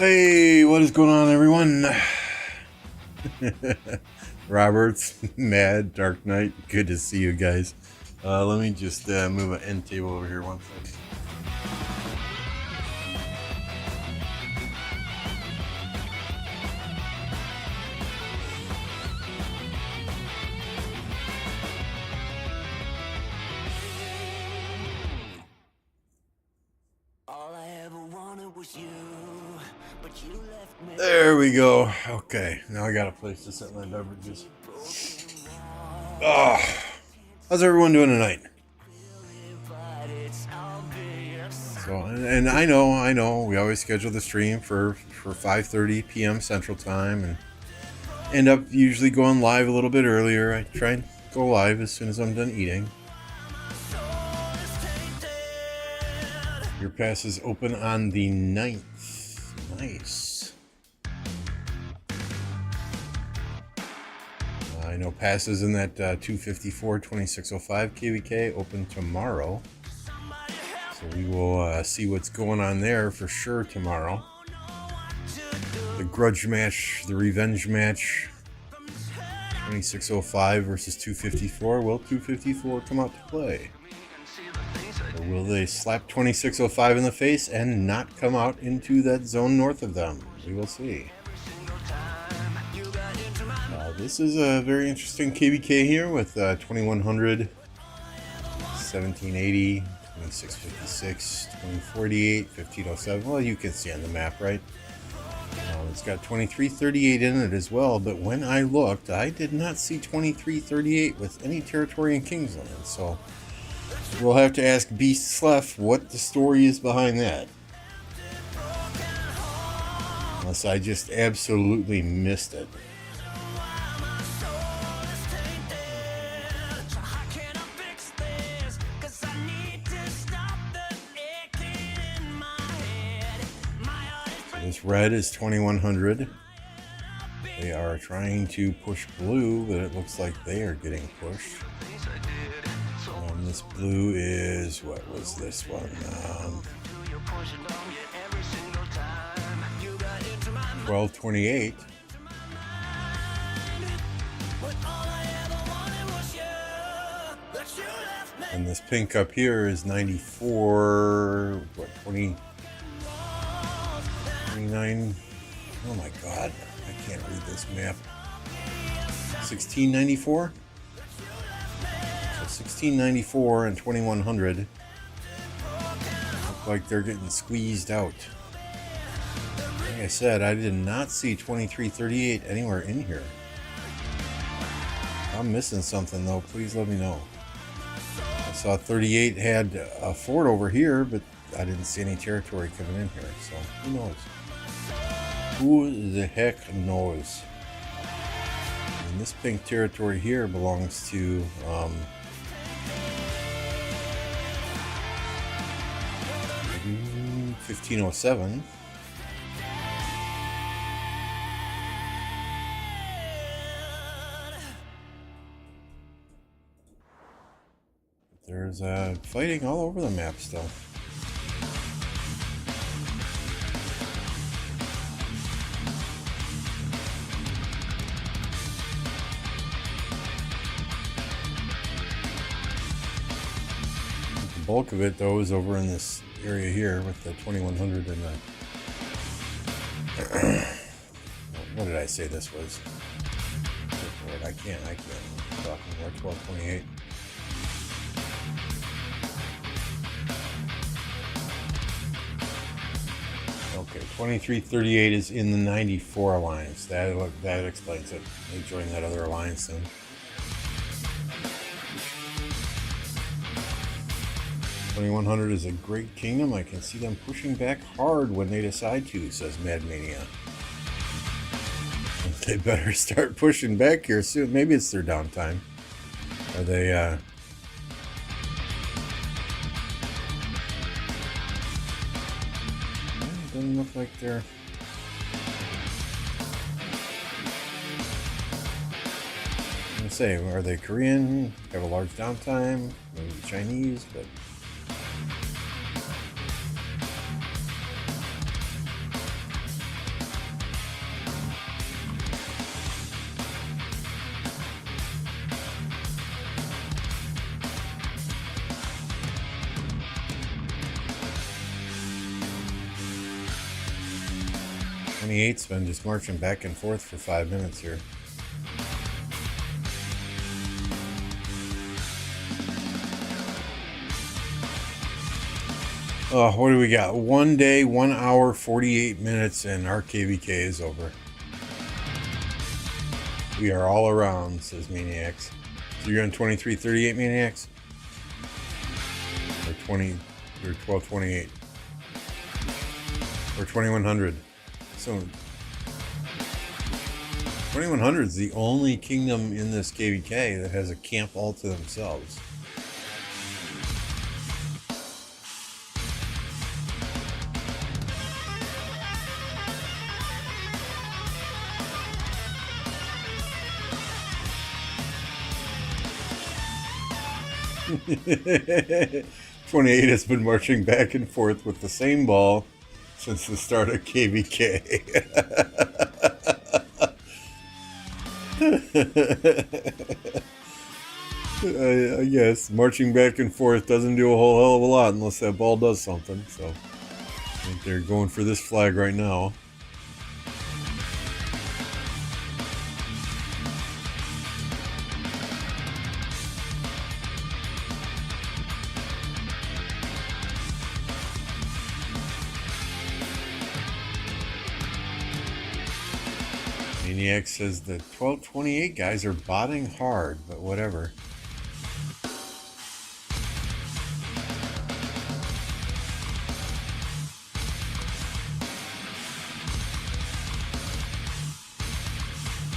Hey, what is going on, everyone? Roberts, Mad, Dark Knight, good to see you guys. Let me just move an end table over here one second. There we go. Okay, now I got a place to set my beverages. Oh, how's everyone doing tonight? So, and I know, we always schedule the stream for 5:30 p.m. Central Time, and end up usually going live a little bit earlier. I try and go live as soon as I'm done eating. Your pass is open on the 9th. Nice. I know passes in that 254-2605 KvK open tomorrow. So we will see what's going on there for sure tomorrow. The grudge match, the revenge match, 2605 versus 254. Will 254 come out to play? Or will they slap 2605 in the face and not come out into that zone north of them? We will see. This is a very interesting KvK here with 2100, 1780, 2656, 2048, 1507. Well, you can see on the map, right? It's got 2338 in it as well, but when I looked, I did not see 2338 with any territory and kings on it. So we'll have to ask Beast Slef what the story is behind that. Unless I just absolutely missed it. This red is 2100. They are trying to push blue, but it looks like they are getting pushed. This blue is, what was this one? 1228. And this pink up here is 94, what, 20? 29. Oh my god, I can't read this map. 1694? So 1694 and 2100 look like they're getting squeezed out. Like I said, I did not see 2338 anywhere in here. If I'm missing something though, please let me know. I saw 38 had a fort over here, but I didn't see any territory coming in here, so who knows? Who the heck knows? And this pink territory here belongs to 1507. There's fighting all over the map still. The bulk of it though is over in this area here with the 2100 and the what did I say this was? I can't I'm talking more 1228. Okay, 2338 is in the 94 alliance. That explains it. They joined that other alliance then. 2100 is a great kingdom. I can see them pushing back hard when they decide to, says Madmania. They better start pushing back here soon. Maybe it's their downtime. Are they, doesn't look like they're... I'm gonna say, are they Korean? Have a large downtime? Maybe Chinese, but... 28's been just marching back and forth for 5 minutes here. What do we got? 1 day, 1 hour, 48 minutes, and our KvK is over. We are all around, says Maniacs. So you're on 2338, Maniacs? Or 1228? Or 2100? So 2100 is the only kingdom in this KvK that has a camp all to themselves. "28 has been marching back and forth with the same ball since the start of KvK." I guess marching back and forth doesn't do a whole hell of a lot unless that ball does something. So I think they're going for this flag right now. Maniac says the 1228 guys are botting hard, but whatever.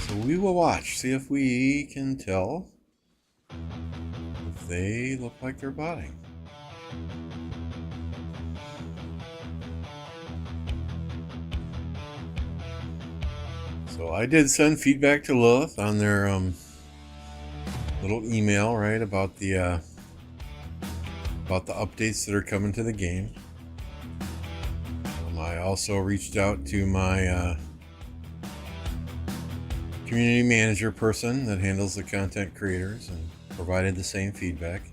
So we will watch, see if we can tell if they look like they're botting. So I did send feedback to Lilith on their little email, right, about the updates that are coming to the game. I also reached out to my community manager person that handles the content creators and provided the same feedback.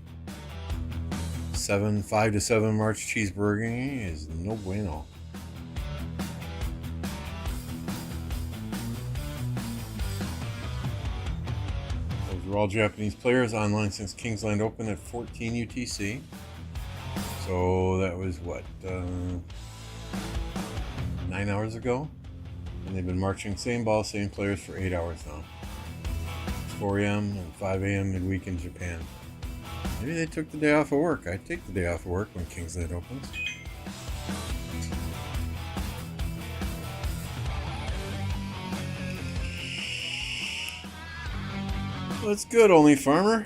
5 to 7 March cheeseburgering is no bueno. We're all Japanese players online since Kingsland Open at 14 UTC. So that was what, 9 hours ago? And they've been marching same ball, same players for 8 hours now. It's 4 a.m. and 5 a.m. midweek in Japan. Maybe they took the day off of work. I'd take the day off of work when Kingsland opens. That's good, Only Farmer.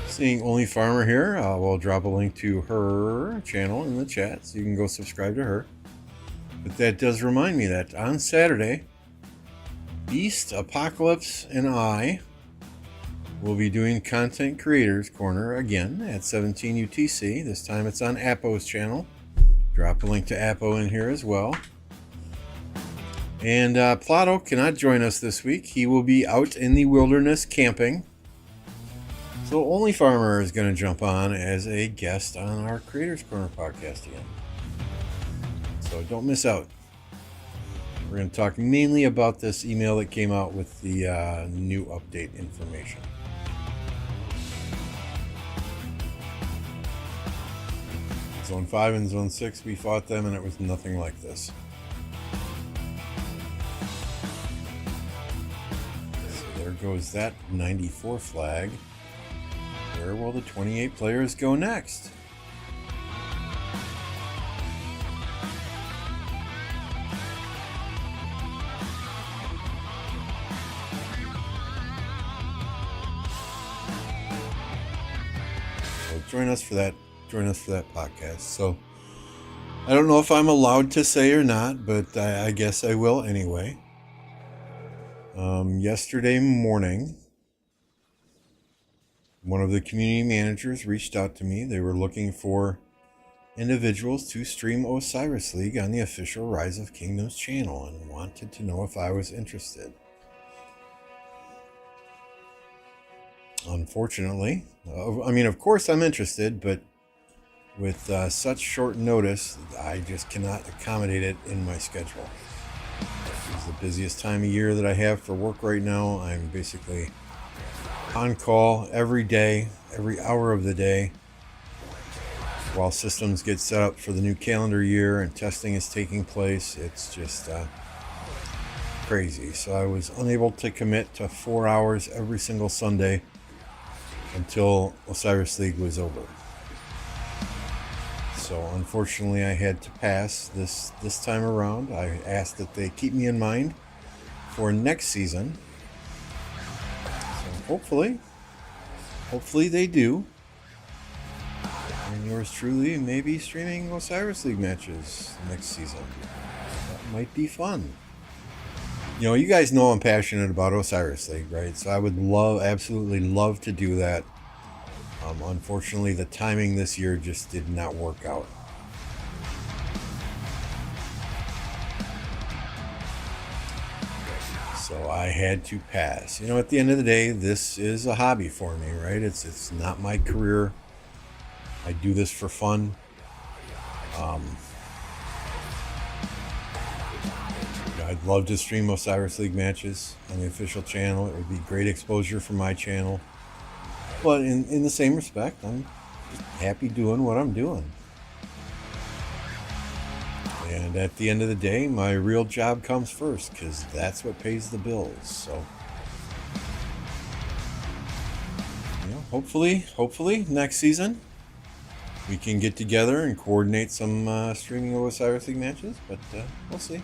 Seeing Only Farmer here, we'll drop a link to her channel in the chat so you can go subscribe to her. But that does remind me that on Saturday, Beast, Apocalypse, and I will be doing Content Creators Corner again at 17 UTC. This time it's on Appo's channel. Drop a link to Appo in here as well. And Plato cannot join us this week. He will be out in the wilderness camping. So Only Farmer is going to jump on as a guest on our Creators Corner podcast again. So don't miss out. We're going to talk mainly about this email that came out with the new update information. Zone 5 and Zone 6, we fought them and it was nothing like this. There goes that 94 flag. Where will the 28 players go next? So join us for that podcast. So I don't know if I'm allowed to say or not, but I guess I will anyway. Yesterday morning, one of the community managers reached out to me. They were looking for individuals to stream Osiris League on the official Rise of Kingdoms channel and wanted to know if I was interested. Unfortunately, I mean, of course I'm interested, but with such short notice, I just cannot accommodate it in my schedule. This is the busiest time of year that I have for work right now. I'm basically on call every day, every hour of the day, while systems get set up for the new calendar year and testing is taking place. It's just crazy. So I was unable to commit to 4 hours every single Sunday until Osiris League was over. So unfortunately I had to pass this time around. I asked that they keep me in mind for next season. So hopefully they do. And yours truly may be streaming Osiris League matches next season. That might be fun. You know, you guys know I'm passionate about Osiris League, right? So I would absolutely love to do that. Unfortunately, the timing this year just did not work out. So I had to pass. You know, at the end of the day, this is a hobby for me, right? It's not my career. I do this for fun. I'd love to stream Osiris League matches on the official channel. It would be great exposure for my channel. But in the same respect, I'm just happy doing what I'm doing. And at the end of the day, my real job comes first, because that's what pays the bills. So, you know, hopefully next season we can get together and coordinate some streaming of Osiris League matches. But we'll see.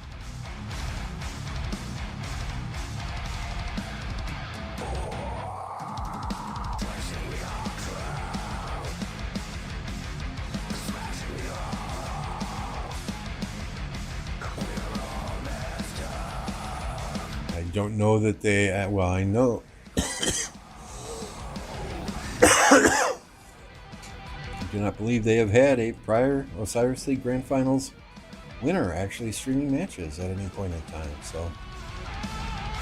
I don't know that they, well, I know. I do not believe they have had a prior Osiris League Grand Finals winner actually streaming matches at any point in time. So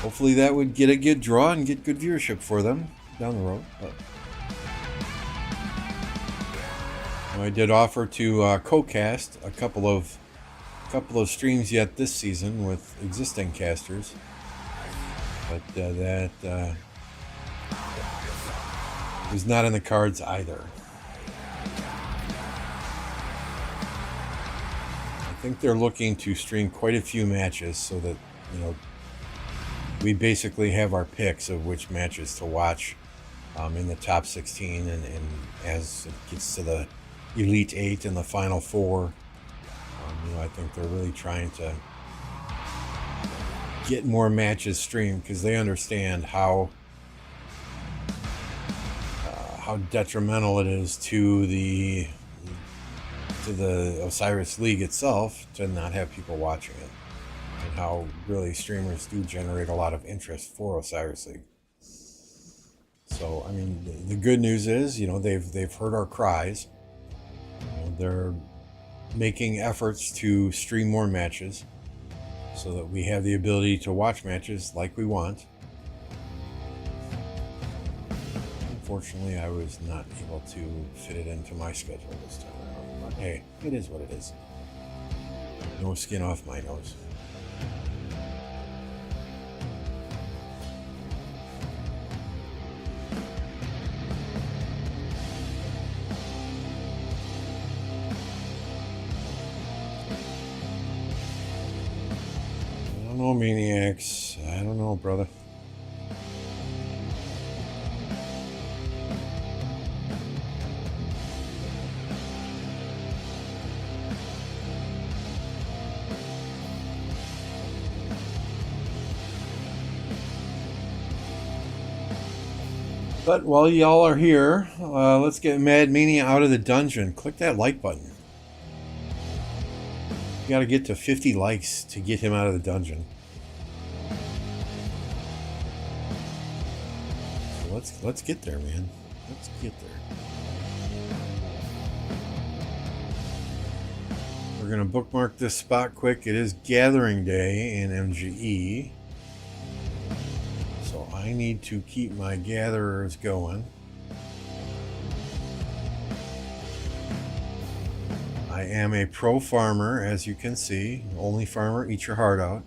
hopefully that would get a good draw and get good viewership for them down the road. But I did offer to co-cast a couple of streams yet this season with existing casters. But that was not in the cards either. I think they're looking to stream quite a few matches so that, you know, we basically have our picks of which matches to watch in the top 16, and as it gets to the Elite 8 and the Final 4, you know, I think they're really trying to get more matches streamed, because they understand how detrimental it is to the Osiris League itself to not have people watching it, and how really streamers do generate a lot of interest for Osiris League. So I mean, the good news is, you know, they've heard our cries. You know, they're making efforts to stream more matches, so that we have the ability to watch matches like we want. Unfortunately, I was not able to fit it into my schedule this time around. But hey, it is what it is. No skin off my nose. I don't know, maniacs. I don't know, brother. But while y'all are here, let's get Mad Mania out of the dungeon. Click that like button. You gotta get to 50 likes to get him out of the dungeon. So let's get there, man. Let's get there. We're gonna bookmark this spot quick. It is Gathering Day in MGE. So I need to keep my gatherers going. I am a pro farmer, as you can see. Only farmer, eat your heart out.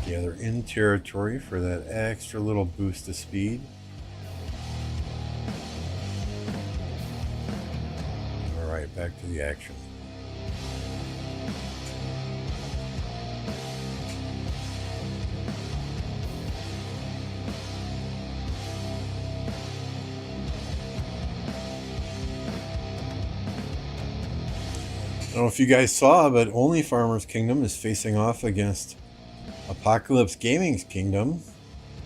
Gather in territory for that extra little boost of speed. Alright, back to the action. I don't know if you guys saw, but Only Farmers Kingdom is facing off against Apocalypse Gaming's Kingdom,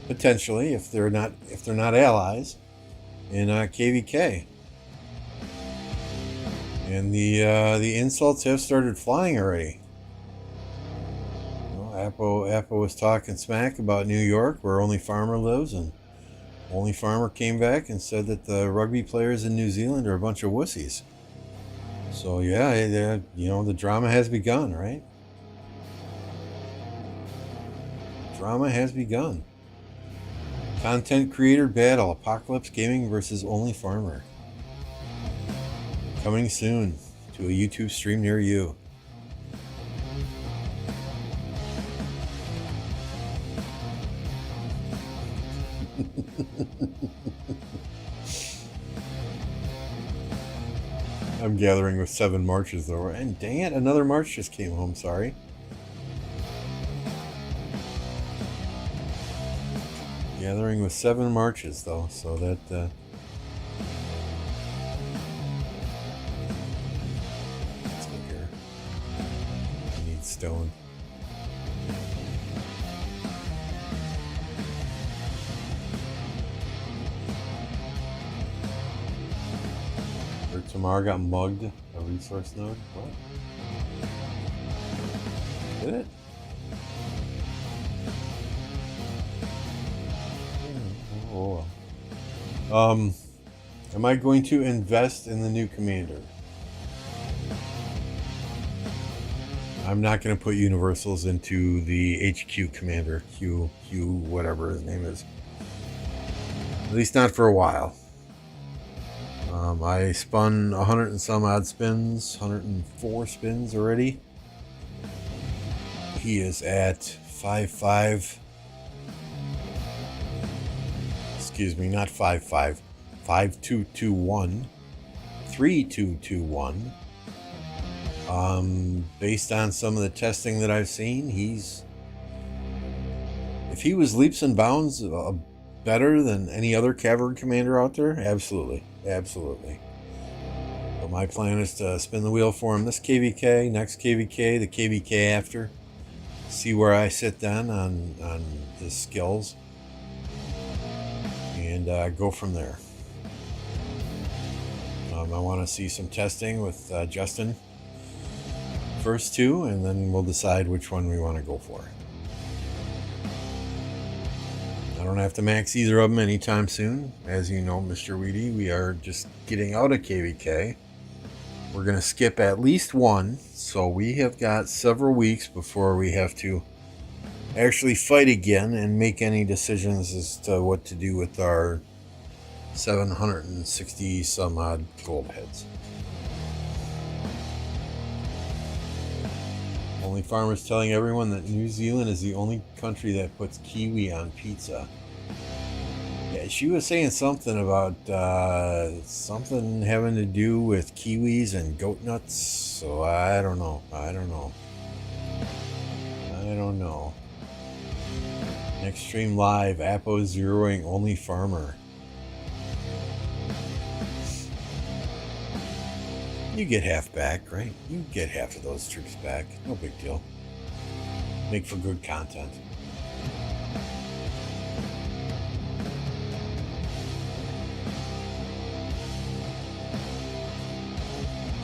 potentially, if they're not allies, in KvK. And the insults have started flying already. You know, Appo was talking smack about New York, where Only Farmer lives, and Only Farmer came back and said that the rugby players in New Zealand are a bunch of wussies. So yeah, you know, the drama has begun, right? Drama has begun. Content creator battle: Apocalypse Gaming versus Only Farmer. Coming soon to a YouTube stream near you. I'm gathering with 7 marches though, and dang it, another march just came home, sorry. Gathering with 7 marches though, so that let's go here. I need stone. Tomorrow got mugged a resource node. What? Did it? Oh. Am I going to invest in the new commander? I'm not going to put universals into the HQ commander, Q, whatever his name is. At least not for a while. I spun 100 and some odd spins, 104 spins already. He is at 5.5. Excuse me, not 5.5. 5.221. 3.221. Based on some of the testing that I've seen, if he was leaps and bounds better than any other cavalry commander out there, absolutely. But my plan is to spin the wheel for him this KvK, next KvK, the KvK after. See where I sit then on his skills. And go from there. I want to see some testing with Justin first two, and then we'll decide which one we want to go for. I don't have to max either of them anytime soon. As you know, Mr. Weedy, we are just getting out of KvK. We're going to skip at least one, so we have got several weeks before we have to actually fight again and make any decisions as to what to do with our 760 some odd gold heads. Only Farmer's telling everyone that New Zealand is the only country that puts kiwi on pizza. Yeah, she was saying something about something having to do with kiwis and goat nuts. So I don't know. Next stream live, Appo zeroing Only Farmer. You get half back, right? You get half of those troops back. No big deal. Make for good content.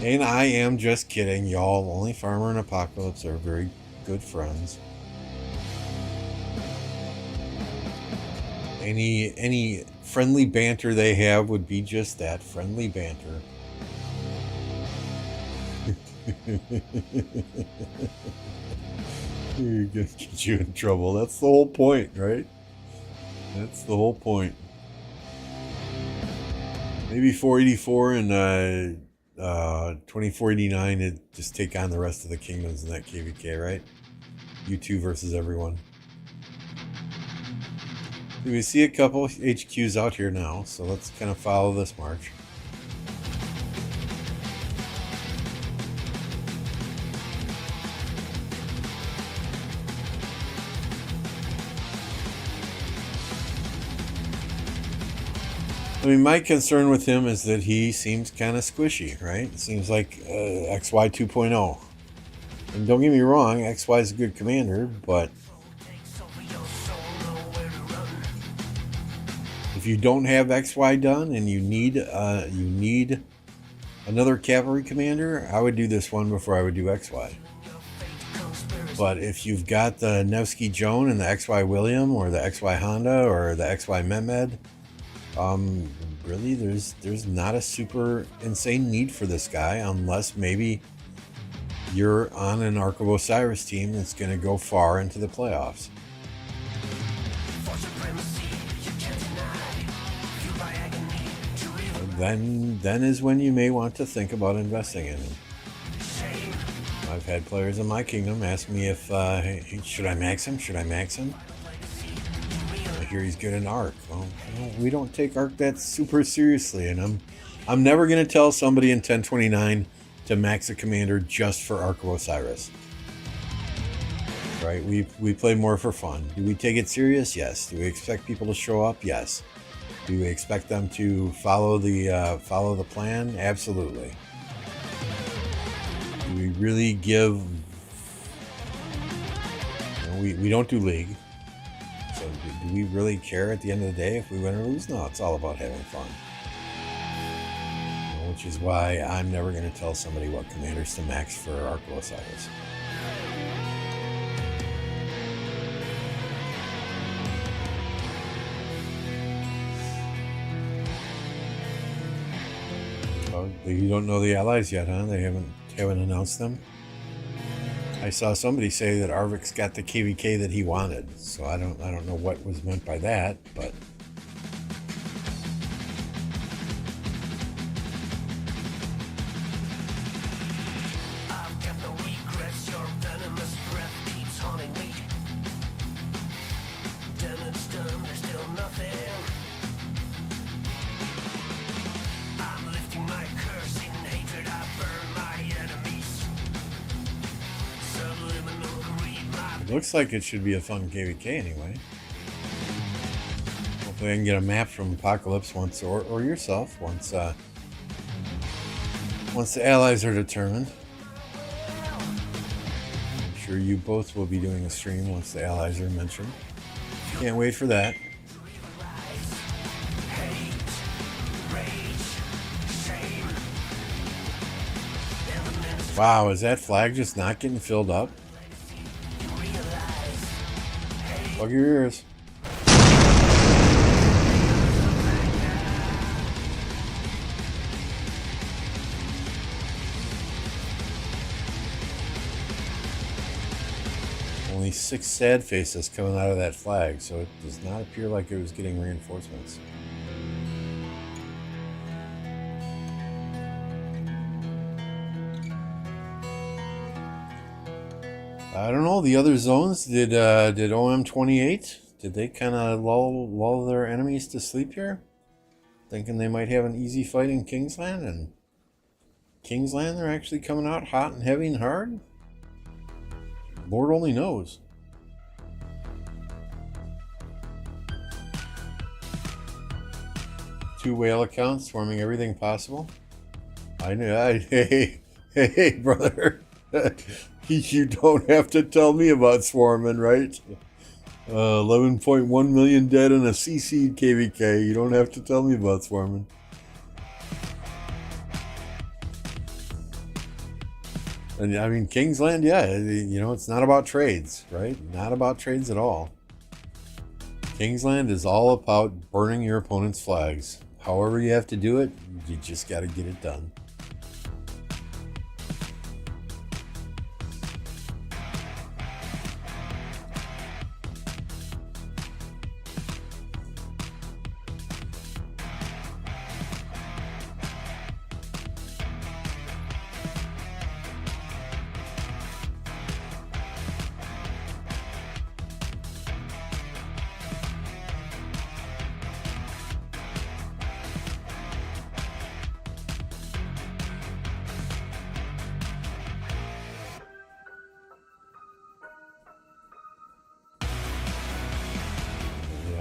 And I am just kidding, y'all. Only Farmer and Apocalypse are very good friends. Any friendly banter they have would be just that, friendly banter. You're gonna get you in trouble. That's the whole point, right? That's the whole point. Maybe 484 and 2489 to just take on the rest of the kingdoms in that KvK, right? You two versus everyone. We see a couple HQs out here now, so let's kind of follow this march. I mean, my concern with him is that he seems kind of squishy, right? It seems like XY 2.0. And don't get me wrong, XY is a good commander, but if you don't have XY done and you need another cavalry commander, I would do this one before I would do XY. But if you've got the Nevsky Joan and the XY William or the XY Honda or the XY Mehmed, really there's not a super insane need for this guy unless maybe you're on an Ark of Osiris team that's going to go far into the playoffs. Then is when you may want to think about investing in him. I've had players in my kingdom ask me if should I max him? Should I max him? I hear he's good in Ark. Well, we don't take Ark that super seriously, and I'm never going to tell somebody in 1029 to max a commander just for Ark of Osiris. Right? We play more for fun. Do we take it serious? Yes. Do we expect people to show up? Yes. Do we expect them to follow the plan? Absolutely. Do we really give? We don't do league. So do we really care at the end of the day if we win or lose? No, it's all about having fun. Which is why I'm never going to tell somebody what commanders to max for Ark of Osiris. Oh, you don't know the allies yet, huh? They haven't announced them. I saw somebody say that Arvik's got the KvK that he wanted, so I don't know what was meant by that, but looks like it should be a fun KvK anyway. Hopefully I can get a map from Apocalypse once, or yourself once the allies are determined. I'm sure you both will be doing a stream once the allies are mentioned. Can't wait for that. Wow, is that flag just not getting filled up? Plug your ears. Only 6 sad faces coming out of that flag, so it does not appear like it was getting reinforcements. I don't know. The other zones, did OM28? Did they kind of lull their enemies to sleep here, thinking they might have an easy fight in Kingsland? And Kingsland, they're actually coming out hot and heavy and hard. Lord only knows. Two whale accounts swarming everything possible. I know. Hey, brother. You don't have to tell me about swarming, right? 11.1 million dead in a CC KvK. You don't have to tell me about swarming. And I mean, Kingsland, yeah, it's not about trades, right? Not about trades at all. Kingsland is all about burning your opponent's flags. However you have to do it, you just got to get it done.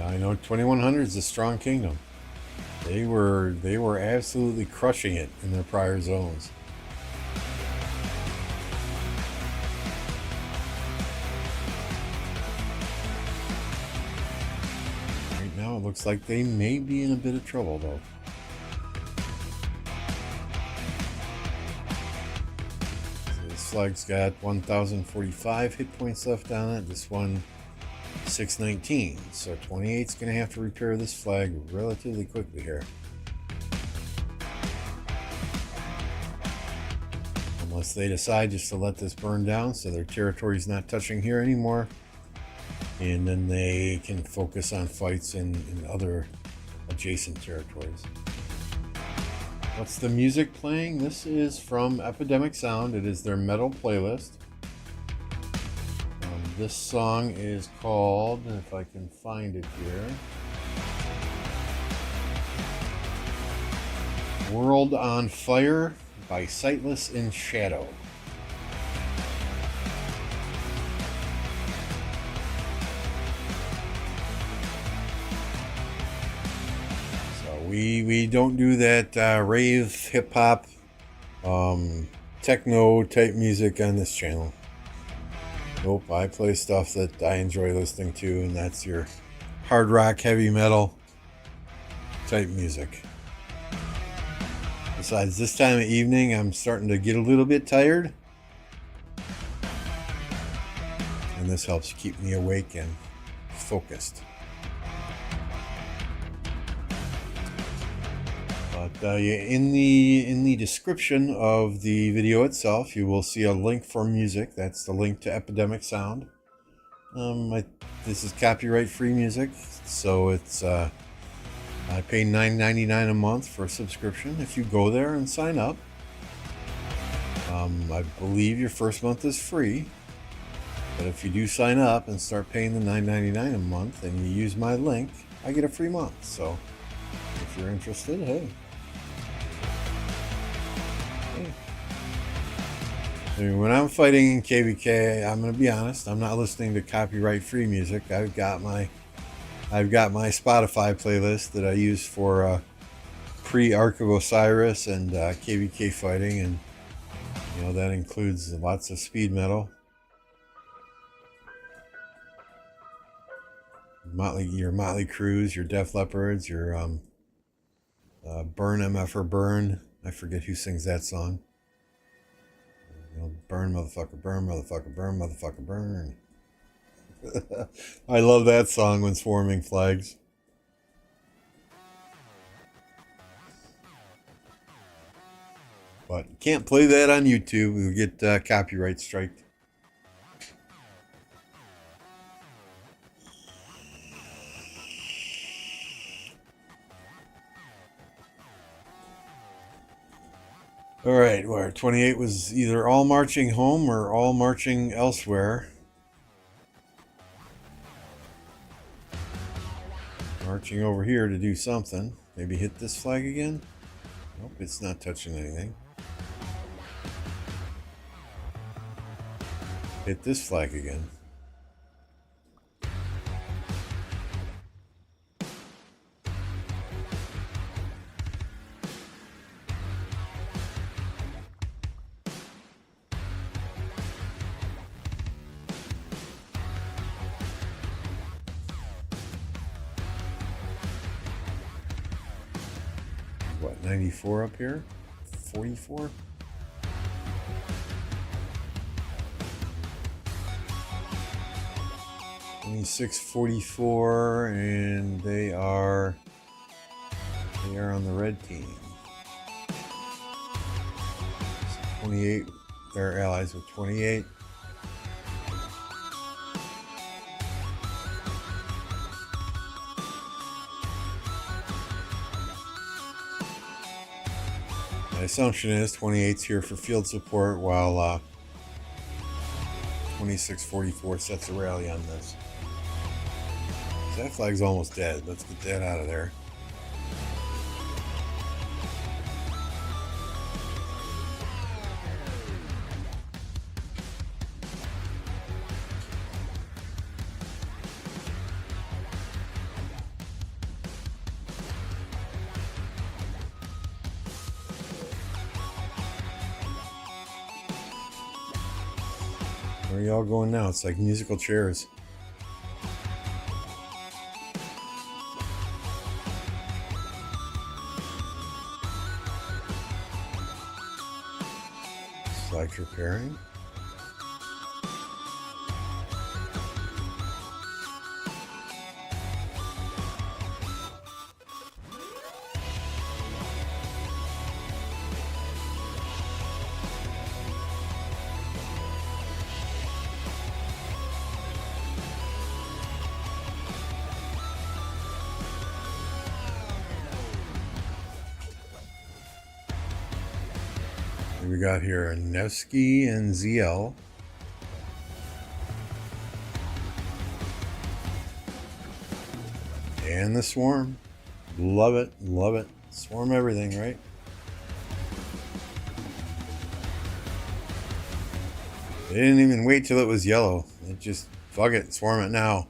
I know 2100 is a strong kingdom. They were absolutely crushing it in their prior zones. Right now it looks like they may be in a bit of trouble though. So this flag's got 1045 hit points left on it. This one 619, so 28's going to have to repair this flag relatively quickly here. Unless they decide just to let this burn down so their territory's not touching here anymore. And then they can focus on fights in other adjacent territories. What's the music playing? This is from Epidemic Sound. It is their metal playlist. This song is called, if I can find it here, World on Fire by Sightless in Shadow. So we don't do that rave, hip-hop, techno type music on this channel. Nope, I play stuff that I enjoy listening to, and that's your hard rock, heavy metal type music. Besides, this time of evening, I'm starting to get a little bit tired. And this helps keep me awake and focused. But in the description of the video itself, you will see a link for music. That's the link to Epidemic Sound. This is copyright-free music, so it's I pay $9.99 a month for a subscription. If you go there and sign up, I believe your first month is free. But if you do sign up and start paying the $9.99 a month and you use my link, I get a free month. So if you're interested, hey. I mean, when I'm fighting in KvK, I'm going to be honest, I'm not listening to copyright-free music. I've got my Spotify playlist that I use for pre-Ark of Osiris and KvK fighting, and you know that includes lots of speed metal. Your Motley Crues, your Def Leppards, your Burn MFR Burn. I forget who sings that song. You know, burn, motherfucker, burn, motherfucker, burn, motherfucker, burn. I love that song when swarming flags. But can't play that on YouTube. We'll get copyright striked. All right, where 28 was either all marching home or all marching elsewhere. Marching over here to do something. Maybe hit this flag again? Nope, it's not touching anything. Hit this flag again. What, 94 up here? 44? 2644, and they are on the red team. 28, they're allies with 28. My assumption is 28's here for field support, while 2644 sets a rally on this. So that flag's almost dead. Let's get that out of there. Where are y'all going now? It's like musical chairs. Select repairing. We got here Nevsky and ZL. And the Swarm. Love it, love it. Swarm everything, right? They didn't even wait till it was yellow. It just, fuck it, swarm it now.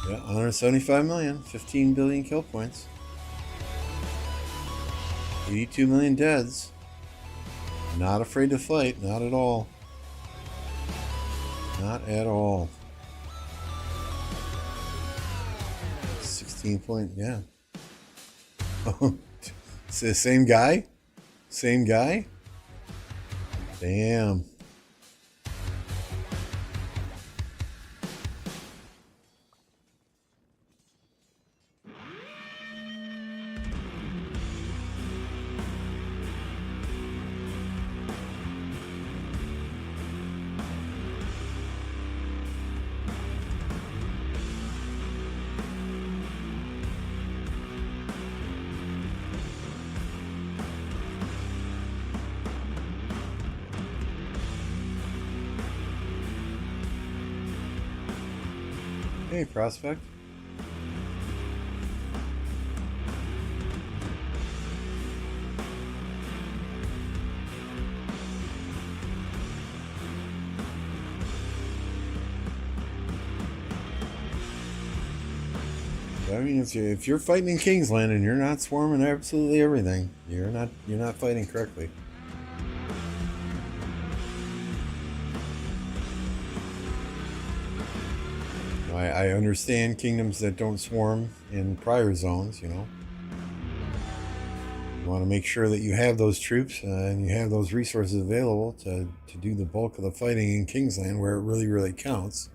Yeah, 175 million, 15 billion kill points, 82 million deads. Not afraid to fight, not at all. Not at all. 16 point, yeah. Oh, it's the same guy? Same guy? Damn. Hey, Prospect. I mean, if you're fighting in Kingsland and you're not swarming absolutely everything, you're not fighting correctly. I understand kingdoms that don't swarm in prior zones, you know. You want to make sure that you have those troops and you have those resources available to do the bulk of the fighting in Kingsland where it really, really counts.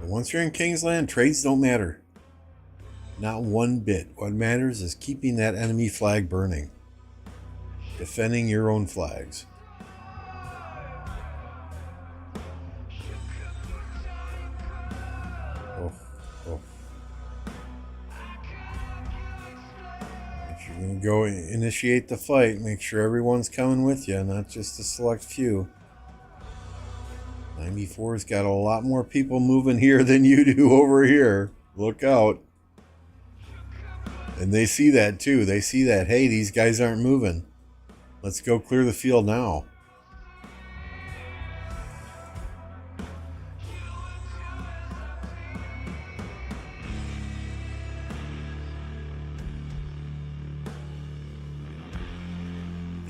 But once you're in Kingsland, trades don't matter. Not one bit. What matters is keeping that enemy flag burning. Defending your own flags. If you're going to go initiate the fight, make sure everyone's coming with you, not just a select few. 94's got a lot more people moving here than you do over here. Look out. And they see that too. They see that, hey, these guys aren't moving. Let's go clear the field now.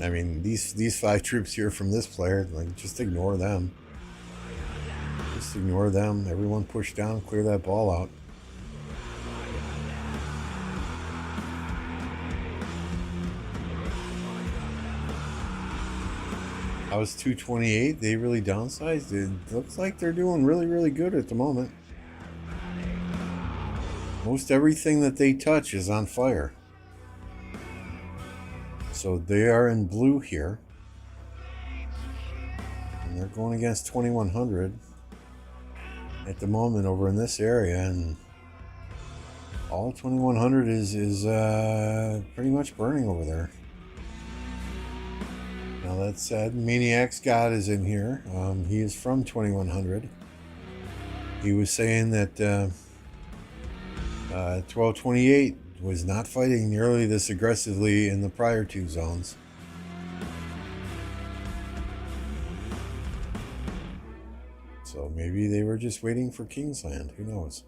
I mean, these 5 troops here from this player, like, just ignore them. Just ignore them. Everyone push down, clear that ball out. I was 228. They really downsized. It looks like they're doing really, really good at the moment. Most everything that they touch is on fire. So they are in blue here. And they're going against 2100 at the moment over in this area. And all 2100 is pretty much burning over there. Now that said, Maniac Scott is in here. He is from 2100. He was saying that 1228 was not fighting nearly this aggressively in the prior 2 zones. So maybe they were just waiting for Kingsland. Who knows?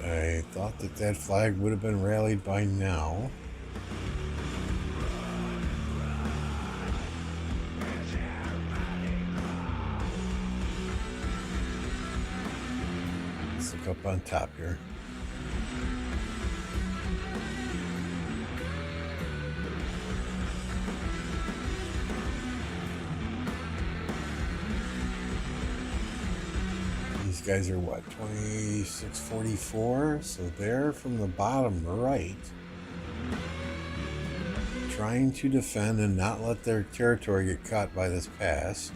I thought that flag would have been rallied by now. Let's look up on top here. These guys are what, 2644? So they're from the bottom right, trying to defend and not let their territory get caught by this pass.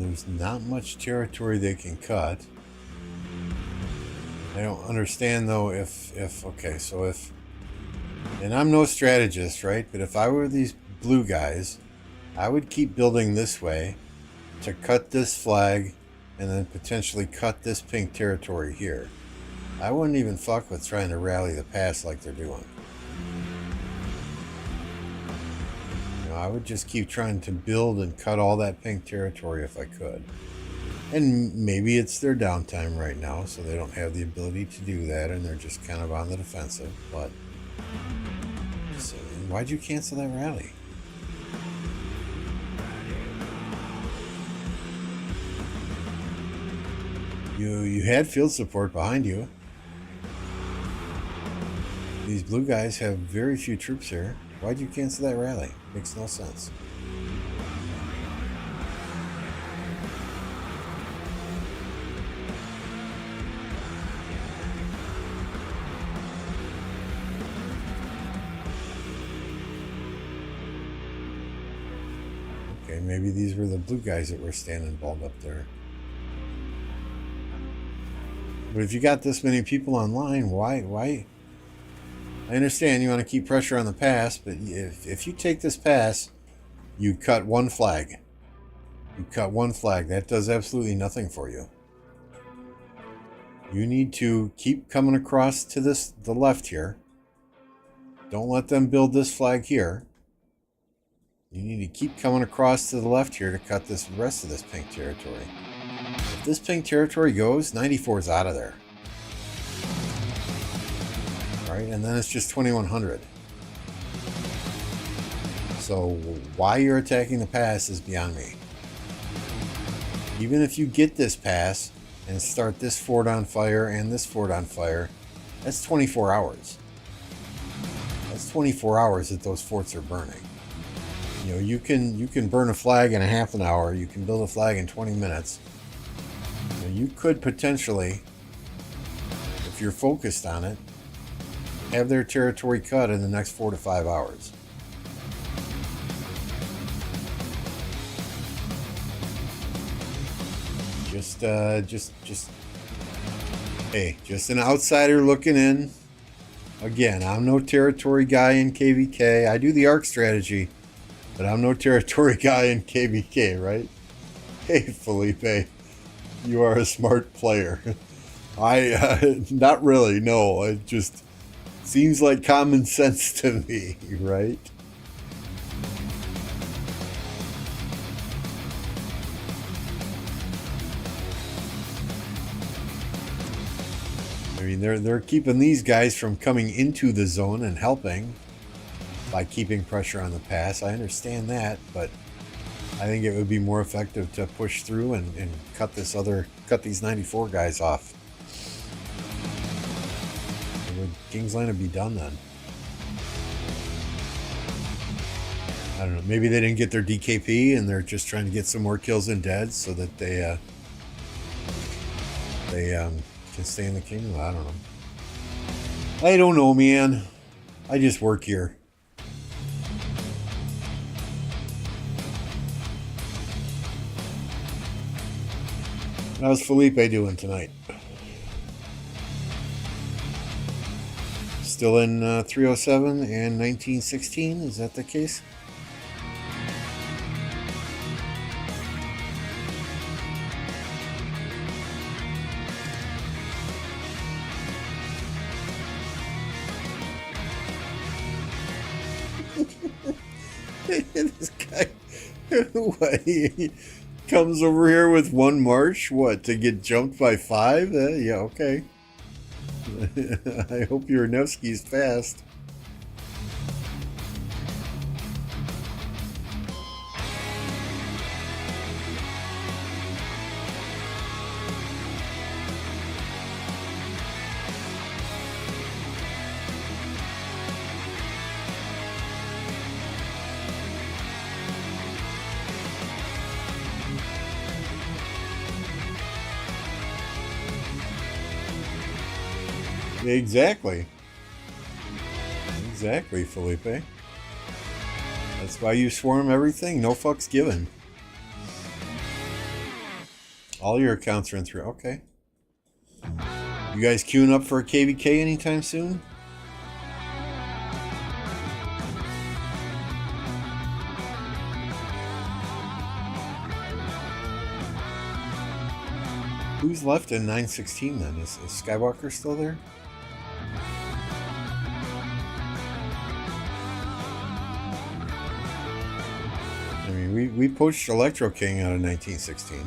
There's not much territory they can cut. I don't understand though if and I'm no strategist, right? But if I were these blue guys, I would keep building this way to cut this flag and then potentially cut this pink territory here. I wouldn't even fuck with trying to rally the pass like they're doing. I would just keep trying to build and cut all that pink territory if I could. And maybe it's their downtime right now, so they don't have the ability to do that, and they're just kind of on the defensive. But so, why'd you cancel that rally? You had field support behind you. These blue guys have very few troops here. Why'd you cancel that rally? Makes no sense. Okay, maybe these were the blue guys that were standing balled up there. But if you got this many people online, why? I understand you want to keep pressure on the pass, but if you take this pass, you cut one flag. You cut one flag. That does absolutely nothing for you. You need to keep coming across to the left here. Don't let them build this flag here. You need to keep coming across to the left here to cut this rest of this pink territory. If this pink territory goes, 94 is out of there. Right, and then it's just 2100. So why you're attacking the pass is beyond me. Even if you get this pass and start this fort on fire and this fort on fire, that's 24 hours. That's 24 hours that those forts are burning. You know, you can burn a flag in a half an hour. You can build a flag in 20 minutes. You could potentially, if you're focused on it, have their territory cut in the next 4 to 5 hours. Just, hey, just an outsider looking in. Again, I'm no territory guy in KvK. I do the arc strategy, but I'm no territory guy in KvK, right? Hey, Felipe, you are a smart player. Not really, no. It just seems like common sense to me, right? I mean, they're keeping these guys from coming into the zone and helping by keeping pressure on the pass. I understand that, but I think it would be more effective to push through and cut these 94 guys off. Kingsland would be done then. I don't know. Maybe they didn't get their DKP and they're just trying to get some more kills and deads so that they can stay in the kingdom. I don't know. I don't know, man. I just work here. How's Felipe doing tonight? Still in 307 and 1916? Is that the case? This guy, what, he comes over here with one march, what, to get jumped by 5? Yeah, okay. I hope your Nevsky's fast. Exactly. Exactly, Felipe. That's why you swarm everything. No fucks given. All your accounts are in 3. Okay. You guys queuing up for a KvK anytime soon? Who's left in 916 then? Is Skywalker still there? I mean, we poached Electro King out of 1916.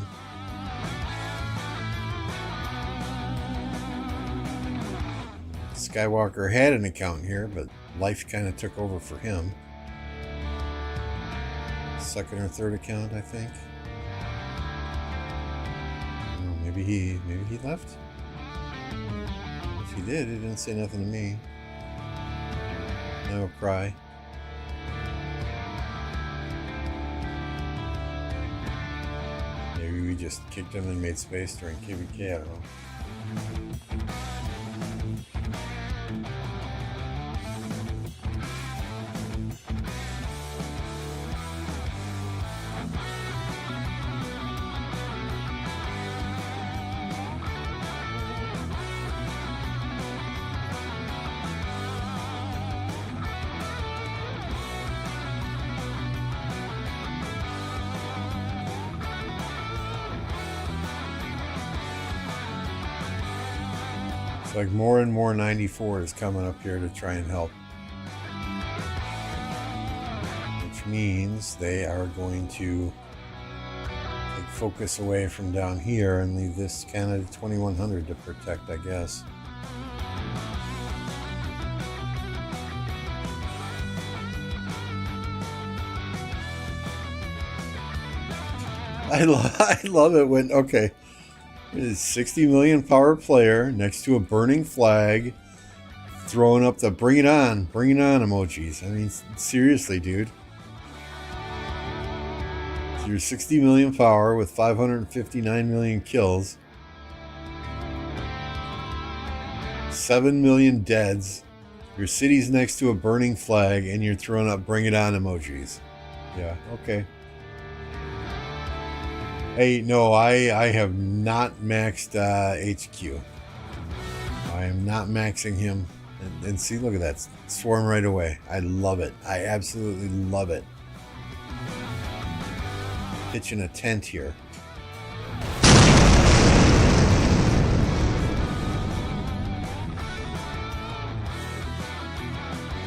Skywalker had an account here, but life kind of took over for him. Second or third account, I think. Oh, maybe he left. If he did, he didn't say nothing to me. No cry. Maybe we just kicked him and made space during KvK, I don't know. It's like more and more 94s coming up here to try and help. Which means they are going to take focus away from down here and leave this Canada 2100 to protect, I guess. I love it when, okay, it is 60 million power player next to a burning flag, throwing up the bring it on emojis. I mean, seriously, dude. So you're 60 million power with 559 million kills, 7 million deads. Your city's next to a burning flag, and you're throwing up bring it on emojis. Yeah, okay. Hey, no, I have not maxed HQ. I am not maxing him. And see, look at that. Swarm right away. I love it. I absolutely love it. Pitching a tent here.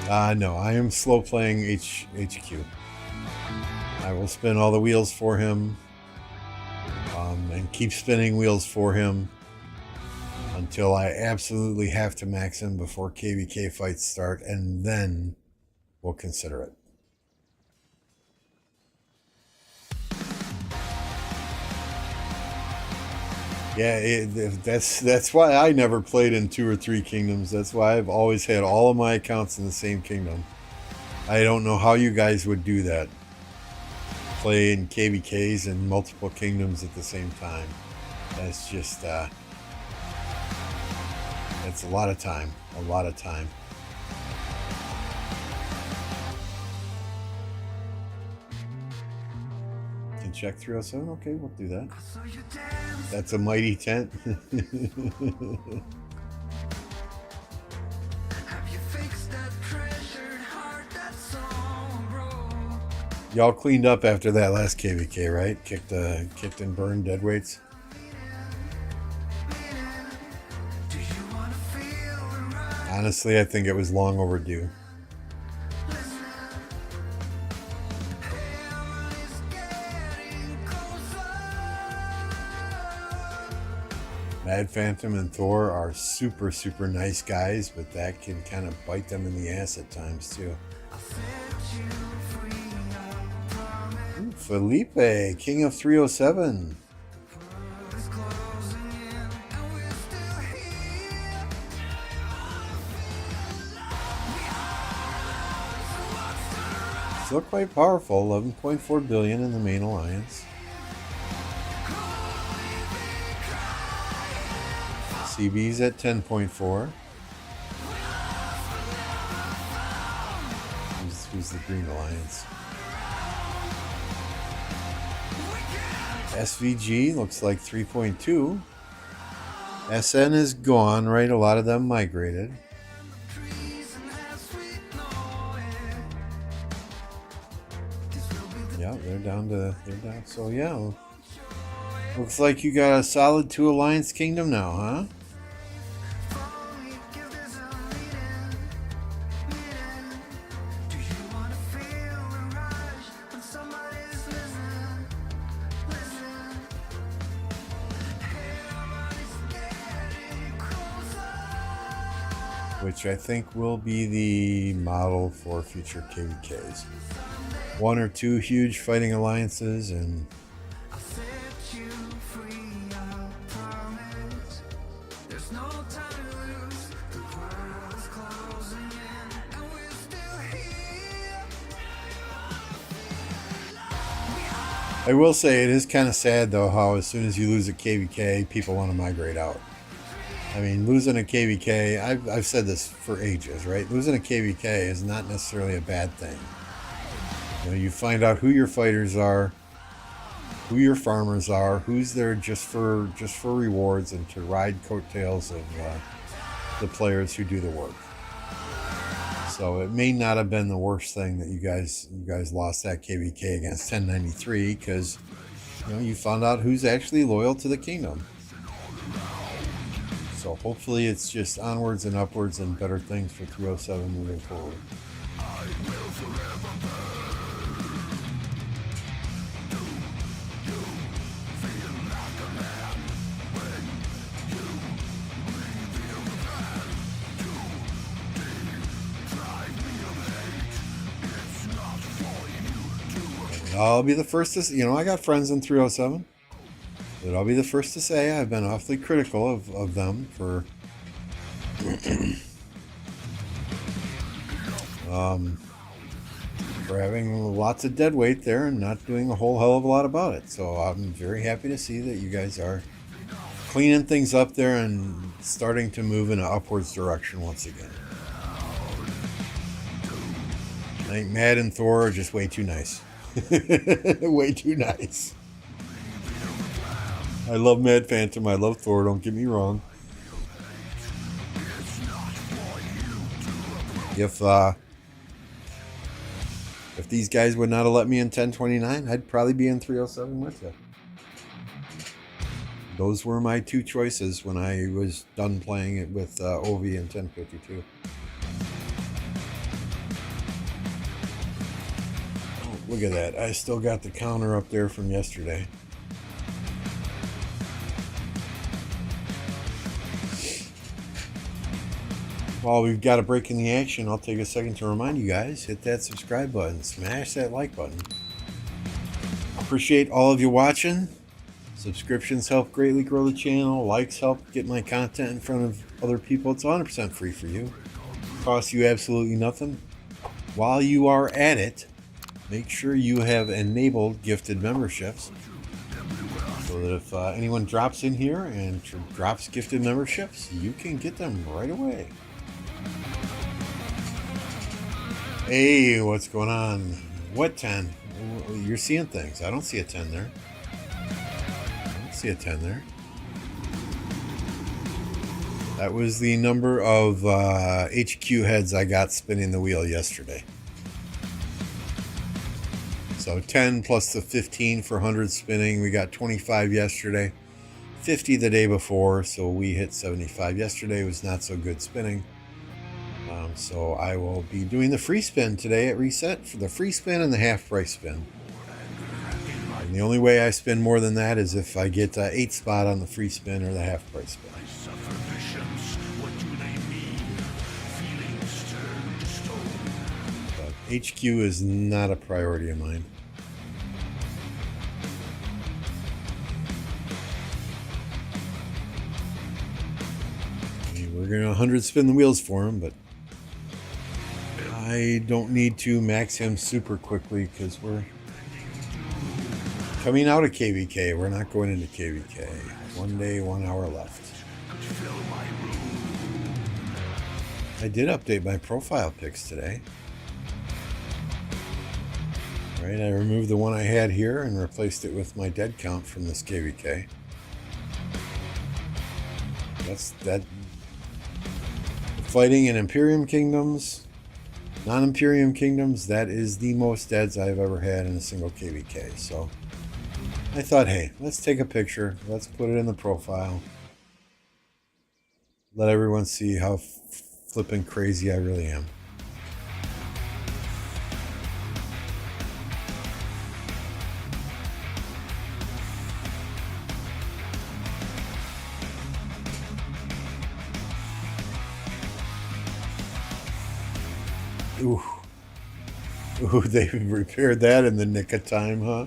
No, I am slow playing HQ. I will spin all the wheels for him, and keep spinning wheels for him until I absolutely have to max him before KvK fights start, and then we'll consider it. Yeah, that's why I never played in 2 or 3 kingdoms. That's why I've always had all of my accounts in the same kingdom. I don't know how you guys would do that. Play in KvKs in multiple kingdoms at the same time. That's just, that's a lot of time. A lot of time. Can check 307? Okay, we'll do that. That's a mighty tent. Y'all cleaned up after that last KvK, right? Kicked and burned dead weights. Honestly, I think it was long overdue. Mad Phantom and Thor are super, super nice guys, but that can kind of bite them in the ass at times, too. Ooh, Felipe, King of 307. Still quite powerful, 11.4 billion in the main alliance. CB's at 10.4. Who's the Green Alliance? SVG looks like 3.2. SN is gone, right? A lot of them migrated. Yeah, they're down. So yeah, looks like you got a solid 2 Alliance Kingdom now, huh? Which I think will be the model for future KvKs. 1 or 2 huge fighting alliances and I will say it is kind of sad though how as soon as you lose a KvK, people want to migrate out. I mean, losing a KvK, I've said this for ages, right? Losing a KvK is not necessarily a bad thing. You know, you find out who your fighters are, who your farmers are, who's there just for rewards and to ride coattails of the players who do the work. So it may not have been the worst thing that you guys lost that KvK against 1093 because you found out who's actually loyal to the kingdom. So hopefully it's just onwards and upwards and better things for 307 moving forward. I'll be the first to, I got friends in 307, but I'll be the first to say I've been awfully critical of them for having lots of dead weight there and not doing a whole hell of a lot about it. So I'm very happy to see that you guys are cleaning things up there and starting to move in an upwards direction once again. I think Mad and Thor are just way too nice. Way too nice. I love Mad Phantom. I love Thor. Don't get me wrong. If these guys would not have let me in 1029, I'd probably be in 307 with you. Those were my two choices when I was done playing it with Ovi and 1052. Oh, look at that. I still got the counter up there from yesterday. While we've got a break in the action, I'll take a second to remind you guys, hit that subscribe button, smash that like button. Appreciate all of you watching. Subscriptions help greatly grow the channel. Likes help get my content in front of other people. It's 100% free for you. Costs you absolutely nothing. While you are at it, make sure you have enabled gifted memberships, so that if anyone drops in here and drops gifted memberships, you can get them right away. Hey, what's going on? What 10? You're seeing things. I don't see a 10 there. I don't see a 10 there. That was the number of HQ heads I got spinning the wheel yesterday. So 10 plus the 15 for 100 spinning. We got 25 yesterday. 50 the day before, so we hit 75 yesterday. It was not so good spinning. So I will be doing the free spin today at reset for the free spin and the half price spin. And the only way I spin more than that is if I get 8 spot on the free spin or the half price spin. But HQ is not a priority of mine. We're going to 100 spin the wheels for him, but I don't need to max him super quickly because we're coming out of KvK. We're not going into KvK. 1 day, 1 hour left. I did update my profile pics today. All right, I removed the one I had here and replaced it with my dead count from this KvK. That's that. Fighting in Imperium Kingdoms, non-Imperium Kingdoms, that is the most deads I've ever had in a single KvK. So I thought, hey, let's take a picture. Let's put it in the profile. Let everyone see how flippin' crazy I really am. Ooh. Ooh, they repaired that in the nick of time, huh?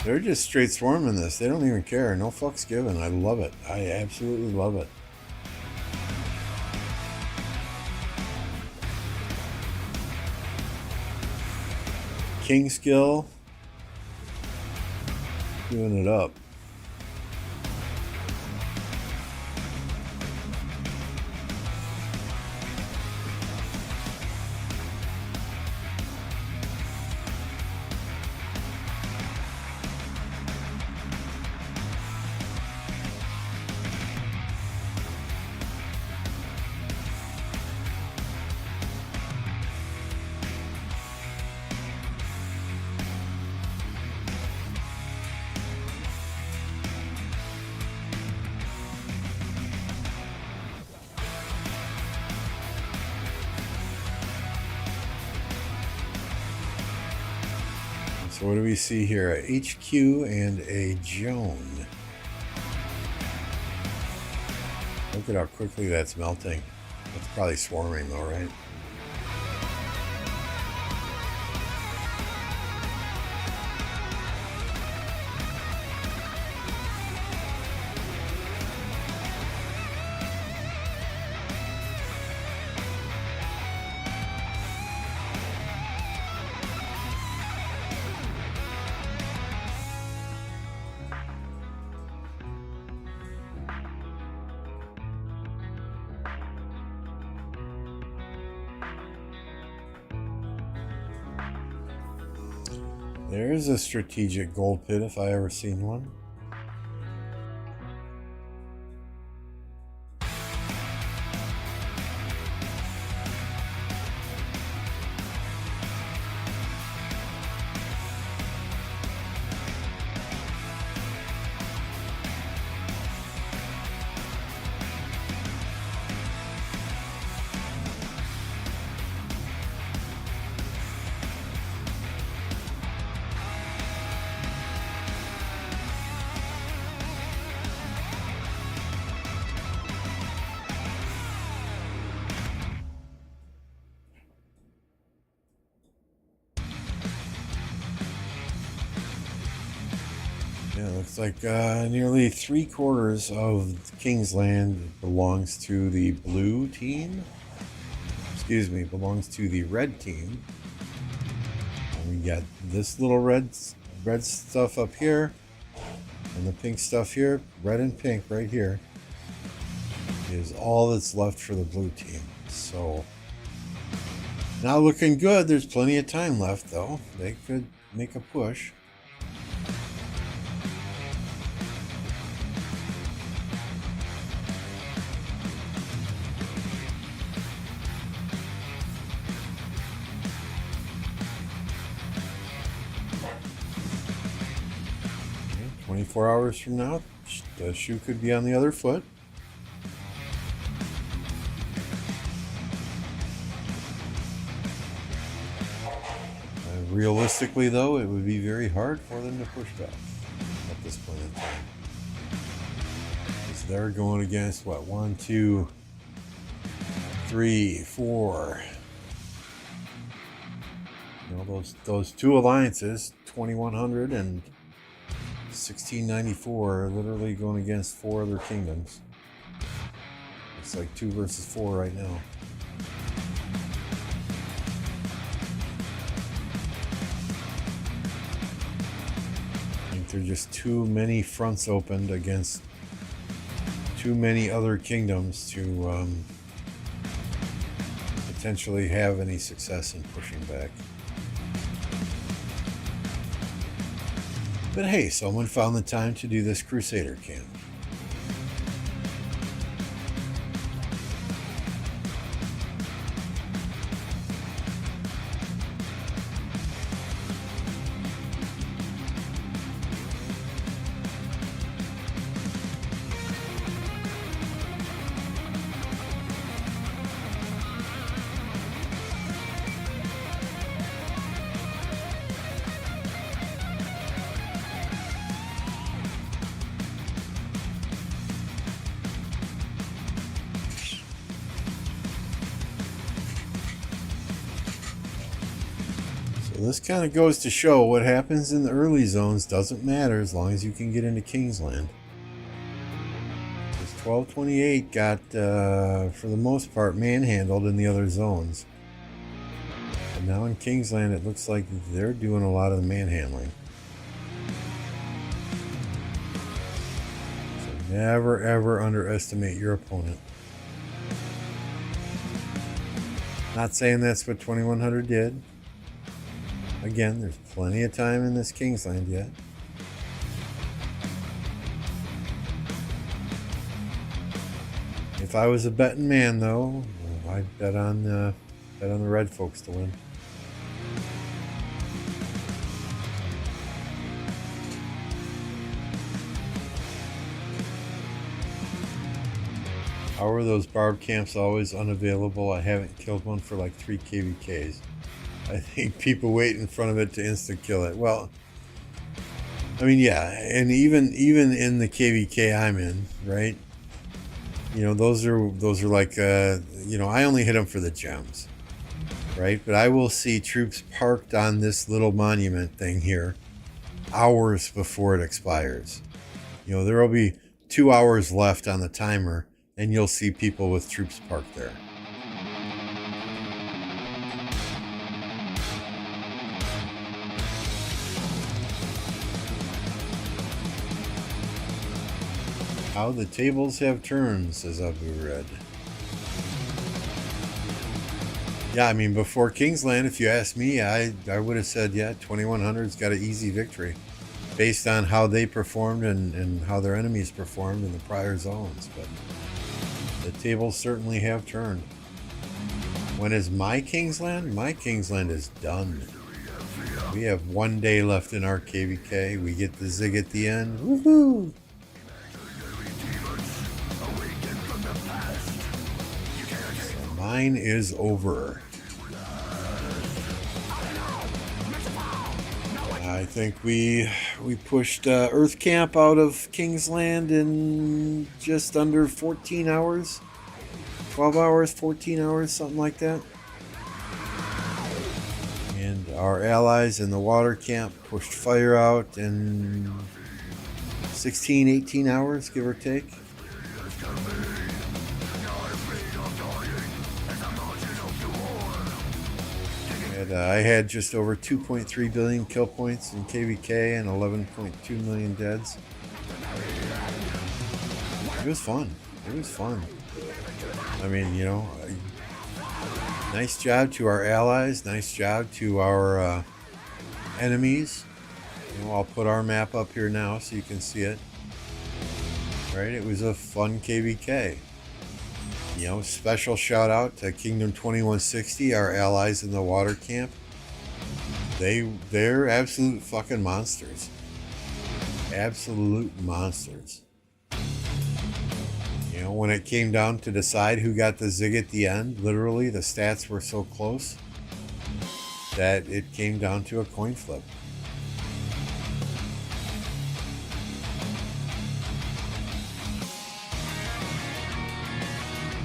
They're just straight swarming this. They don't even care. No fucks given. I love it. I absolutely love it. King skill. Doing it up. So what do we see here? A HQ and a Joan. Look at how quickly that's melting. That's probably swarming though, right? There's a strategic gold pit if I ever seen one. Yeah, looks like nearly 3/4 of King's Land belongs to the blue team. Excuse me, belongs to the red team. And we got this little red stuff up here, and the pink stuff here. Red and pink right here is all that's left for the blue team. So not looking good. There's plenty of time left, though. They could make a push. 24 hours from now, the shoe could be on the other foot. Realistically, though, it would be very hard for them to push back at this point in time. Because they're going against, what, 1, 2, 3, 4. You know, those two alliances, 2100 and 1694, are literally going against 4 other kingdoms. It's like 2 versus 4 right now. I think there are just too many fronts opened against too many other kingdoms to potentially have any success in pushing back. But hey, someone found the time to do this Crusader camp. This kind of goes to show what happens in the early zones doesn't matter as long as you can get into King's Land. This 1228 got, for the most part, manhandled in the other zones. And now in King's Land, it looks like they're doing a lot of the manhandling. So never, ever underestimate your opponent. Not saying that's what 2100 did. Again, there's plenty of time in this King's Land yet. If I was a betting man, though, I'd bet on the red folks to win. How are those barb camps always unavailable? I haven't killed one for like 3 KvKs. I think people wait in front of it to instant kill it. Well, I mean, yeah, and even in the KvK I'm in, right? You know, those are like, you know, I only hit them for the gems, right? But I will see troops parked on this little monument thing here hours before it expires. You know, there will be 2 hours left on the timer, and you'll see people with troops parked there. How the tables have turned, says Abu Red. Yeah, I mean, before Kingsland, if you ask me, I would have said, yeah, 2100's got an easy victory based on how they performed and how their enemies performed in the prior zones. But the tables certainly have turned. When is my Kingsland? My Kingsland is done. We have 1 day left in our KvK. We get the zig at the end. Woohoo! So mine is over. I think we pushed Earth Camp out of Kingsland in just under 14 hours. 12 hours, 14 hours, something like that. And our allies in the water camp pushed fire out in 16, 18 hours, give or take. And, I had just over 2.3 billion kill points in KvK and 11.2 million deads. It was fun. It was fun. I mean, you know, nice job to our allies. Nice job to our enemies. You know, I'll put our map up here now so you can see it. Right? It was a fun KvK. You know, special shout out to Kingdom 2160, our allies in the water camp. They're absolute fucking monsters. Absolute monsters. You know, when it came down to decide who got the zig at the end, literally the stats were so close that it came down to a coin flip.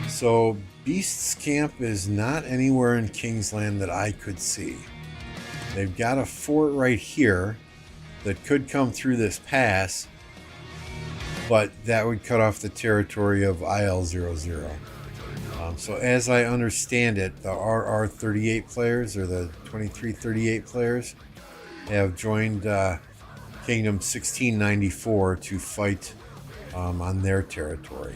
So Beast's camp is not anywhere in Kingsland that I could see. They've got a fort right here that could come through this pass, but that would cut off the territory of IL00. So as I understand it, the RR38 players, or the 2338 players, have joined Kingdom 1694 to fight on their territory.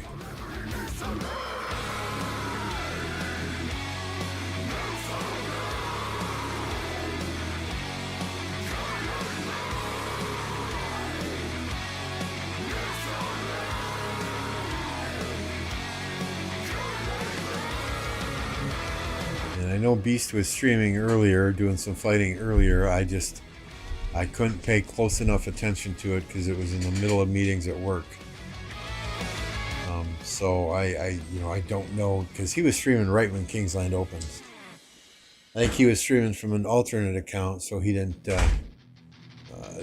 I know Beast was streaming earlier, doing some fighting earlier. I couldn't pay close enough attention to it because it was in the middle of meetings at work. So I don't know, because he was streaming right when Kingsland opens. I think he was streaming from an alternate account, so he didn't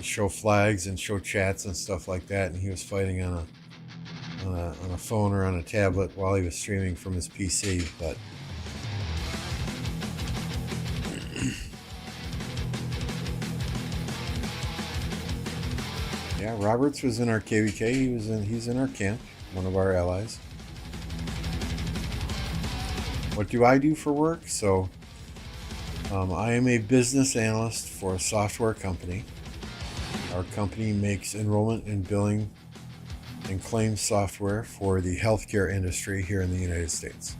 show flags and show chats and stuff like that. And he was fighting on a phone or on a tablet while he was streaming from his PC, but. Yeah, Roberts was in our KvK. He's in our camp, one of our allies. What do I do for work? So, I am a business analyst for a software company. Our company makes enrollment and billing and claims software for the healthcare industry here in the United States.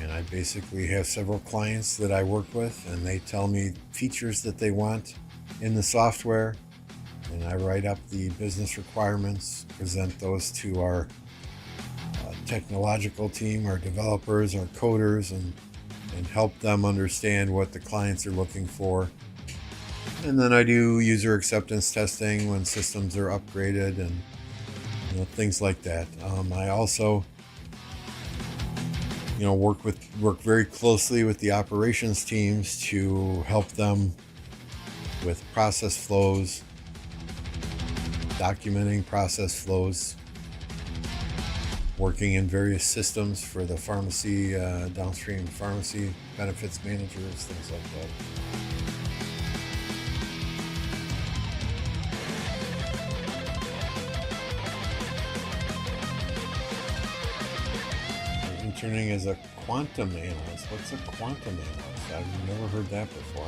And I basically have several clients that I work with, and they tell me features that they want in the software. And I write up the business requirements, present those to our technological team, our developers, our coders, and help them understand what the clients are looking for. And then I do user acceptance testing when systems are upgraded and things like that. I also work very closely with the operations teams to help them with process flows, documenting process flows, working in various systems for the pharmacy, downstream pharmacy benefits managers, things like that. I'm interning as a quantum analyst. What's a quantum analyst? I've never heard that before.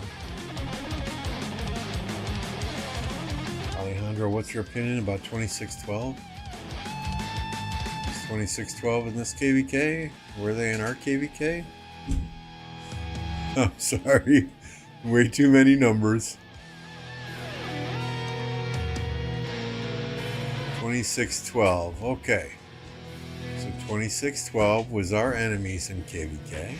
Alejandro, what's your opinion about 2612? Is 2612 in this KvK? Were they in our KvK? I'm sorry. Way too many numbers. 2612. Okay. So 2612 was our enemies in KvK.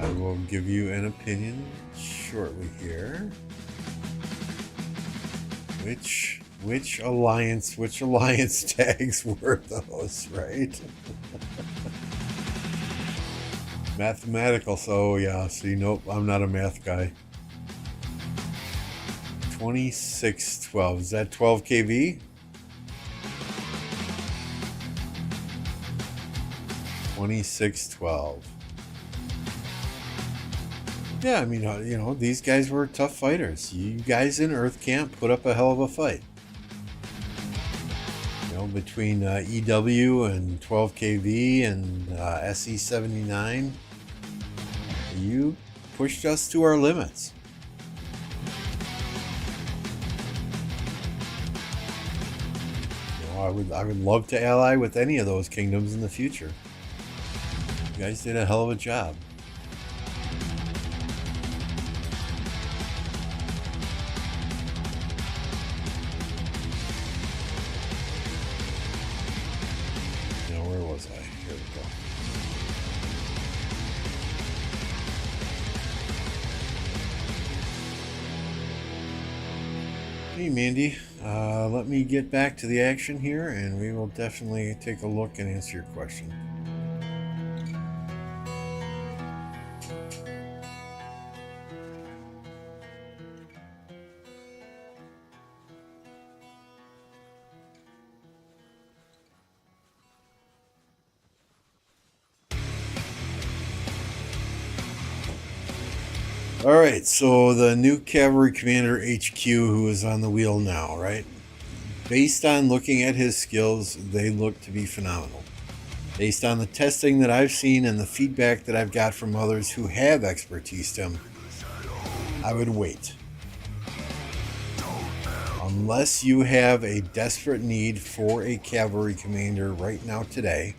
I will give you an opinion shortly here. Which alliance tags were those, right? Mathematical, so yeah, see, nope, I'm not a math guy. 2612, is that 12 kV? 2612. Yeah, I mean, you know, these guys were tough fighters. You guys in Earth Camp put up a hell of a fight. You know, between EW and 12 kV and SE79, you pushed us to our limits. You know, I would love to ally with any of those kingdoms in the future. You guys did a hell of a job. Here we go. Hey Mandy, let me get back to the action here and we will definitely take a look and answer your question. Alright, so the new Cavalry Commander HQ who is on the wheel now, right? Based on looking at his skills, they look to be phenomenal. Based on the testing that I've seen and the feedback that I've got from others who have expertised him, I would wait. Unless you have a desperate need for a Cavalry Commander right now today,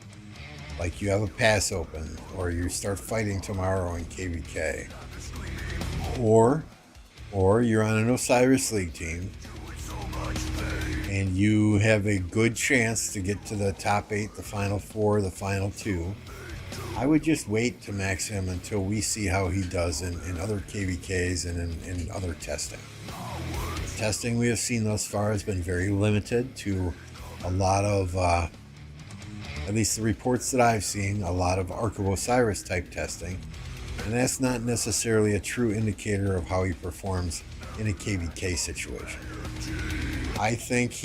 like you have a pass open, or you start fighting tomorrow in KvK, or you're on an Osiris League team and you have a good chance to get to the top 8, the final 4, the final 2, I would just wait to max him until we see how he does in other KvKs and in other testing. The testing we have seen thus far has been very limited to a lot of, at least the reports that I've seen, a lot of Ark of Osiris type testing. And that's not necessarily a true indicator of how he performs in a KvK situation. I think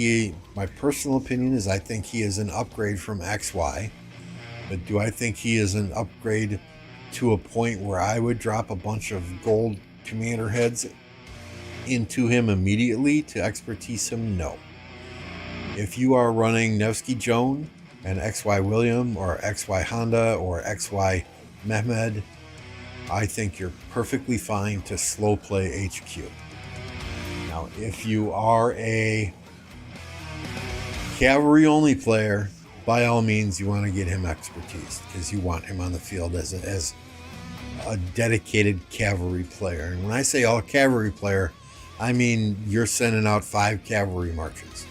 my personal opinion is I think he is an upgrade from XY. But do I think he is an upgrade to a point where I would drop a bunch of gold commander heads into him immediately to expertise him? No. If you are running Nevsky Joan and XY William or XY Honda or XY Mehmed, I think you're perfectly fine to slow play HQ. Now, if you are a cavalry only player, by all means, you want to get him expertise because you want him on the field as a dedicated cavalry player. And when I say all cavalry player, I mean you're sending out 5 cavalry marches.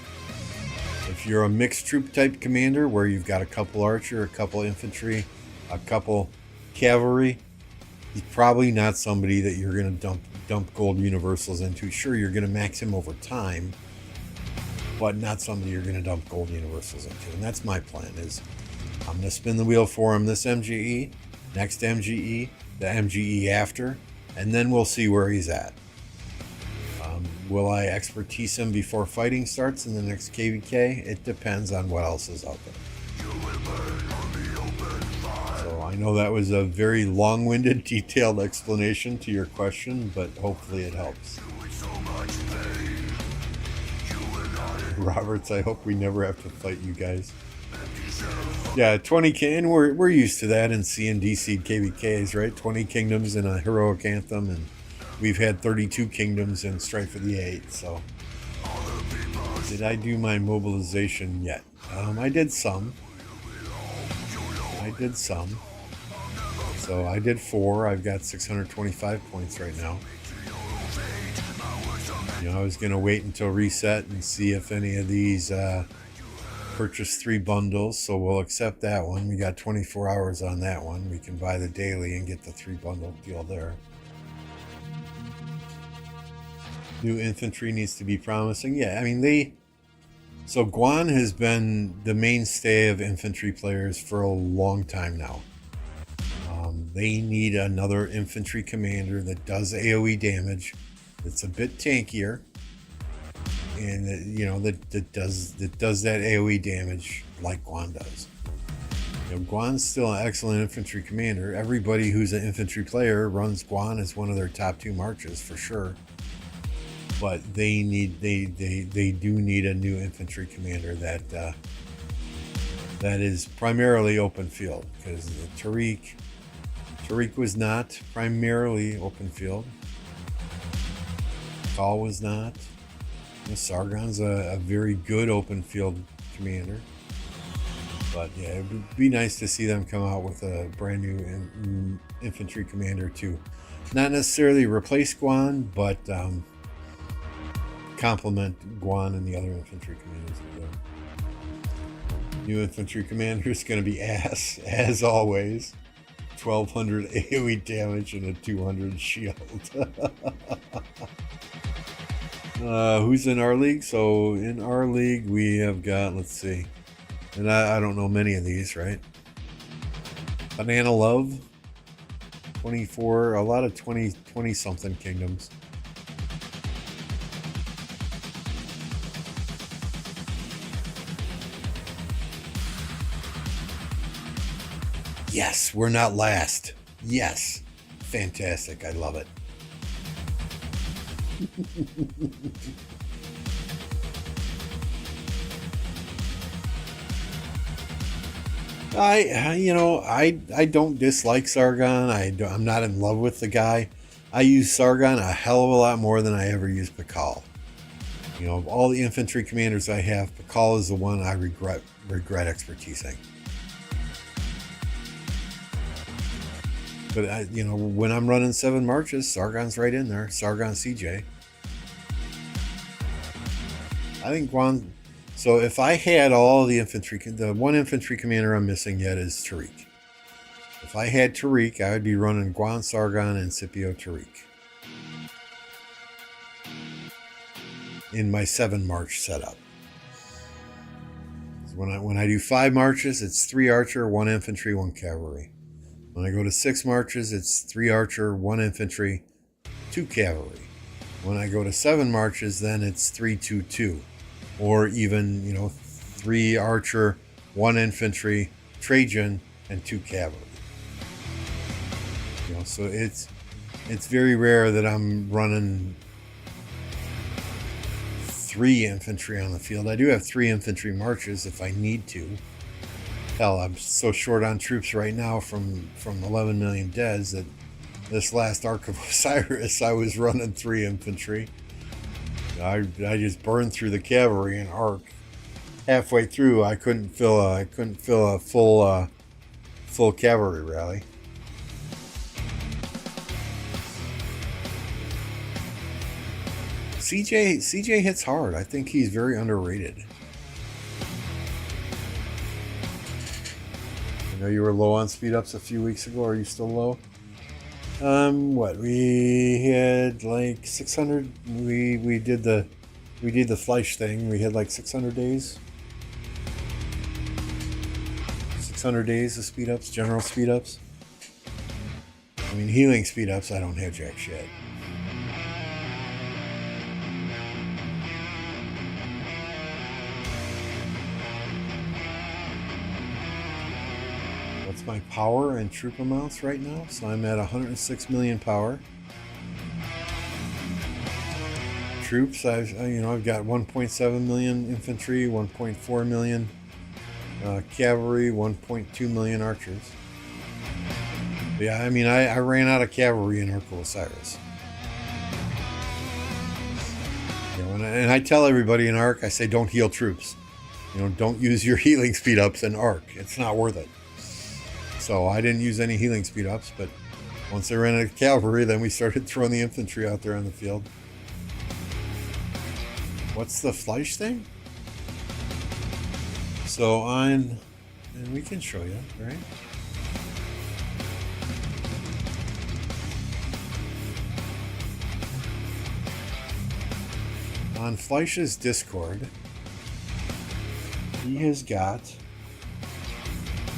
If you're a mixed troop type commander where you've got a couple archer, a couple infantry, a couple cavalry, he's probably not somebody that you're going to dump gold universals into. Sure, you're going to max him over time, but not somebody you're going to dump gold universals into. And that's my plan, is I'm going to spin the wheel for him this MGE, next MGE, the MGE after, and then we'll see where he's at. Will I expertise him before fighting starts in the next KvK? It depends on what else is out there. So I know that was a very long-winded, detailed explanation to your question, but hopefully it helps. Roberts, I hope we never have to fight you guys. Yeah, 20K, and we're used to that in C and DC KvKs, right? 20 kingdoms in a heroic anthem, and we've had 32 kingdoms in Strife of the 8, so. Did I do my mobilization yet? I did some. I did some. So I did 4. I've got 625 points right now. I was going to wait until reset and see if any of these purchase 3 bundles. So we'll accept that one. We got 24 hours on that one. We can buy the daily and get the 3 bundle deal there. New infantry needs to be promising. Yeah, I mean, so Guan has been the mainstay of infantry players for a long time now. They need another infantry commander that does AoE damage, that's a bit tankier, and that does that AoE damage like Guan does. Guan's still an excellent infantry commander. Everybody who's an infantry player runs Guan as one of their top 2 marches for sure. But they do need a new infantry commander that is primarily open field, because Tariq was not primarily open field. Call was not. Sargon's a very good open field commander. But yeah, it would be nice to see them come out with a brand new infantry commander to not necessarily replace Guan, but complement Guan and the other infantry commanders. New infantry commander is going to be ass, as always. 1200 AoE damage and a 200 shield. Who's in our league? So in our league we have got, let's see, and I don't know many of these, right? Banana Love, 24, a lot of 20 something kingdoms. Yes, we're not last. Yes. Fantastic. I love it. I don't dislike Sargon. I'm not in love with the guy. I use Sargon a hell of a lot more than I ever used Pakal. Of all the infantry commanders I have, Pakal is the one I regret expertising. But when I'm running 7 marches, Sargon's right in there. Sargon CJ. I think Guan. So if I had all the infantry, the one infantry commander I'm missing yet is Tariq. If I had Tariq, I would be running Guan, Sargon, and Scipio Tariq in my 7 march setup. When I do 5 marches, it's 3 archer, 1 infantry, 1 cavalry. When I go to 6 marches, it's 3 archer, 1 infantry, 2 cavalry. When I go to 7 marches, then it's 3-2-2, or even 3 archer, 1 infantry, Trajan, and 2 cavalry. So it's very rare that I'm running 3 infantry on the field. I do have 3 infantry marches if I need to. Hell, I'm so short on troops right now from 11 million deads that this last Ark of Osiris I was running 3 infantry. I just burned through the cavalry in Ark. Halfway through, I couldn't fill a full cavalry rally. CJ hits hard. I think he's very underrated. I know you were low on speed ups a few weeks ago. Are you still low? We had like 600. We did the Fleisch thing. We had like 600 days. 600 days of speed ups, general speed ups. I mean, healing speed ups, I don't have jack shit. My power and troop amounts right now, so I'm at 106 million power. Troops, I've got 1.7 million infantry, 1.4 million cavalry, 1.2 million archers. But yeah, I mean, I ran out of cavalry in Ark of Osiris. And I tell everybody in Ark, I say don't heal troops. Don't use your healing speed ups in Ark. It's not worth it. So I didn't use any healing speed ups, but once I ran out of cavalry, then we started throwing the infantry out there on the field. What's the Fleisch thing? So and we can show you, right? On Fleisch's Discord, he has got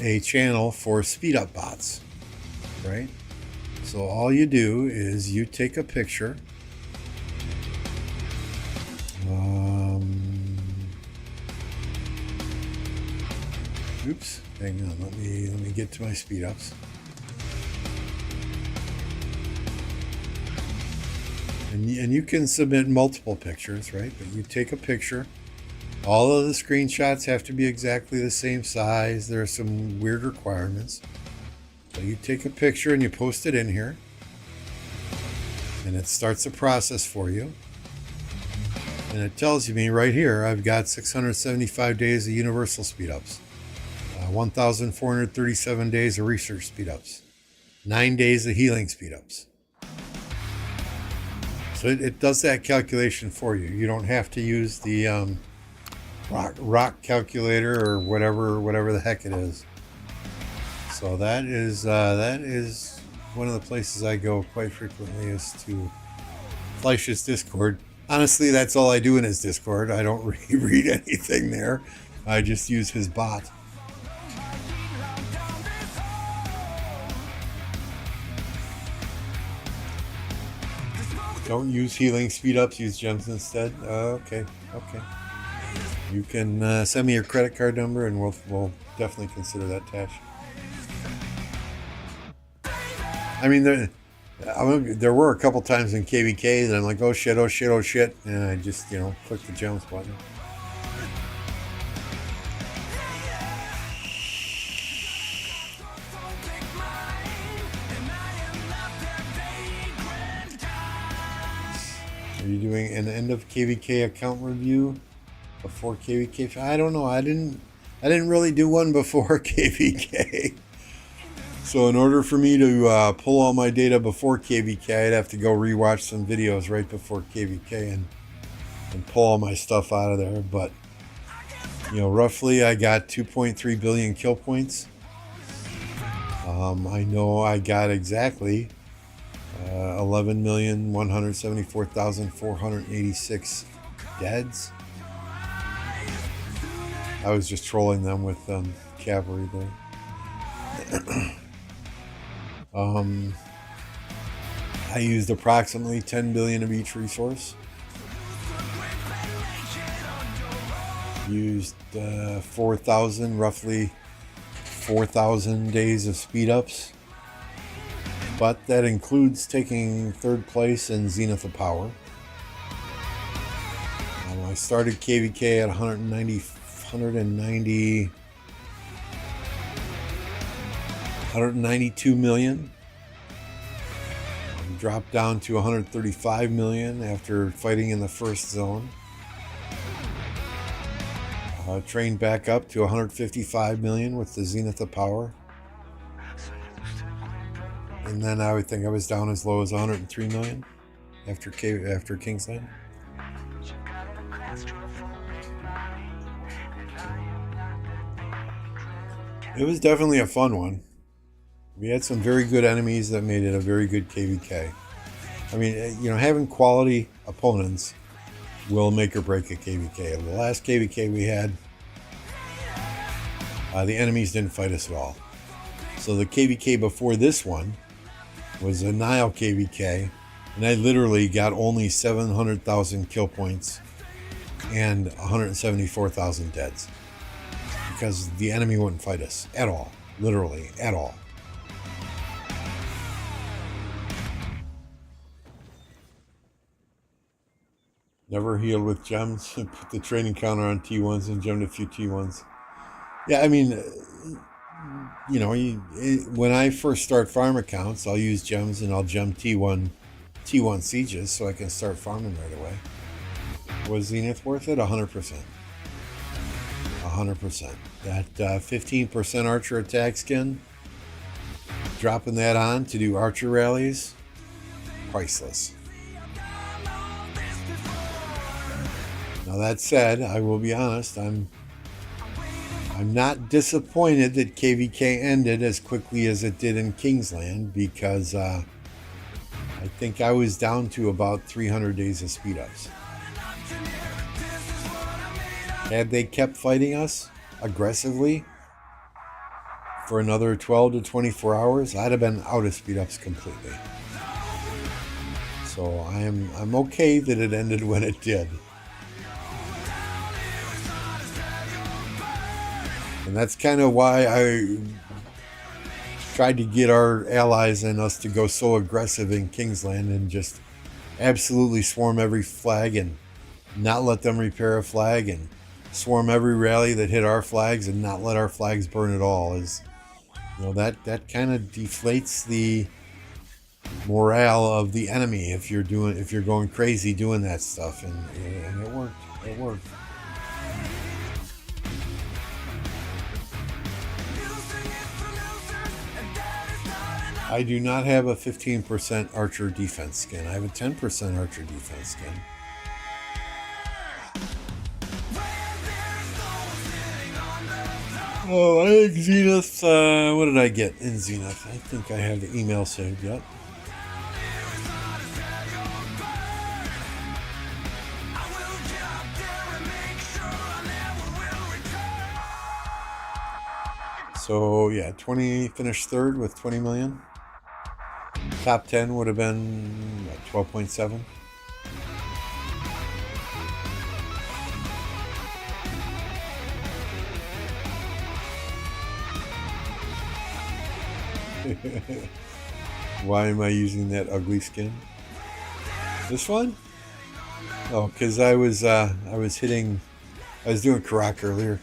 a channel for speed up bots, right? So all you do is you take a picture. Oops, hang on. Let me get to my speed ups. And you can submit multiple pictures, right? But you take a picture. All of the screenshots have to be exactly the same size. There are some weird requirements. So you take a picture and you post it in here. And it starts a process for you. And it tells me right here, I've got 675 days of universal speedups, 1,437 days of research speedups, 9 days of healing speedups. So it does that calculation for you. You don't have to use the rock calculator or whatever the heck it is. So that is one of the places I go quite frequently, is to Fleisch's Discord. Honestly, that's all I do in his Discord. I don't read anything there. I just use his bot. Don't use healing speed ups, use gems instead. Okay. You can send me your credit card number and we'll definitely consider that, Tash. I mean, there were a couple times in KvKs and I'm like, oh shit, and I just, click the gems button. Are you doing an end of KvK account review before KvK? I don't know. I didn't really do one before KvK. So in order for me to pull all my data before KvK, I'd have to go rewatch some videos right before KvK and pull all my stuff out of there. But, roughly I got 2.3 billion kill points. I know I got exactly 11,174,486 deads. I was just trolling them with cavalry there. I used approximately 10 billion of each resource. Used roughly 4,000 days of speed ups. But that includes taking third place in Zenith of Power. I started KvK at 192 million. Dropped down to 135 million after fighting in the first zone. Trained back up to 155 million with the Zenith of Power. And then I would think I was down as low as 103 million after Kingsland. It was definitely a fun one. We had some very good enemies that made it a very good KvK. I mean, having quality opponents will make or break a KvK. The last KvK we had, the enemies didn't fight us at all. So the KvK before this one was a Nile KvK, and I literally got only 700,000 kill points and 174,000 deads because the enemy wouldn't fight us at all, literally at all. Never healed with gems. Put the training counter on T1s and gemmed a few T1s. Yeah, I mean, when I first start farm accounts, I'll use gems and I'll gem T1 sieges so I can start farming right away. Was Zenith worth it? 100%. 100%. That 15% archer attack skin dropping that on to do archer rallies, priceless. Now that said, I will be honest, I'm not disappointed that KvK ended as quickly as it did in Kingsland, because I think I was down to about 300 days of speed ups. Had they kept fighting us aggressively for another 12 to 24 hours, I'd have been out of speed ups completely. So I'm okay that it ended when it did. And that's kind of why I tried to get our allies and us to go so aggressive in Kingsland and just absolutely swarm every flag and not let them repair a flag, and swarm every rally that hit our flags and not let our flags burn at all. Is, you know, that kind of deflates the morale of the enemy if you're going crazy doing that stuff, and it worked. I do not have a 15% archer defense skin. I have a 10% archer defense skin. Oh, I think Zenith, what did I get in Zenith? I think I have the email saved yet. So yeah, 20, finished third with 20 million. Top 10 would have been 12.7. Why am I using that ugly skin? This one? Oh, because I was doing Karak earlier.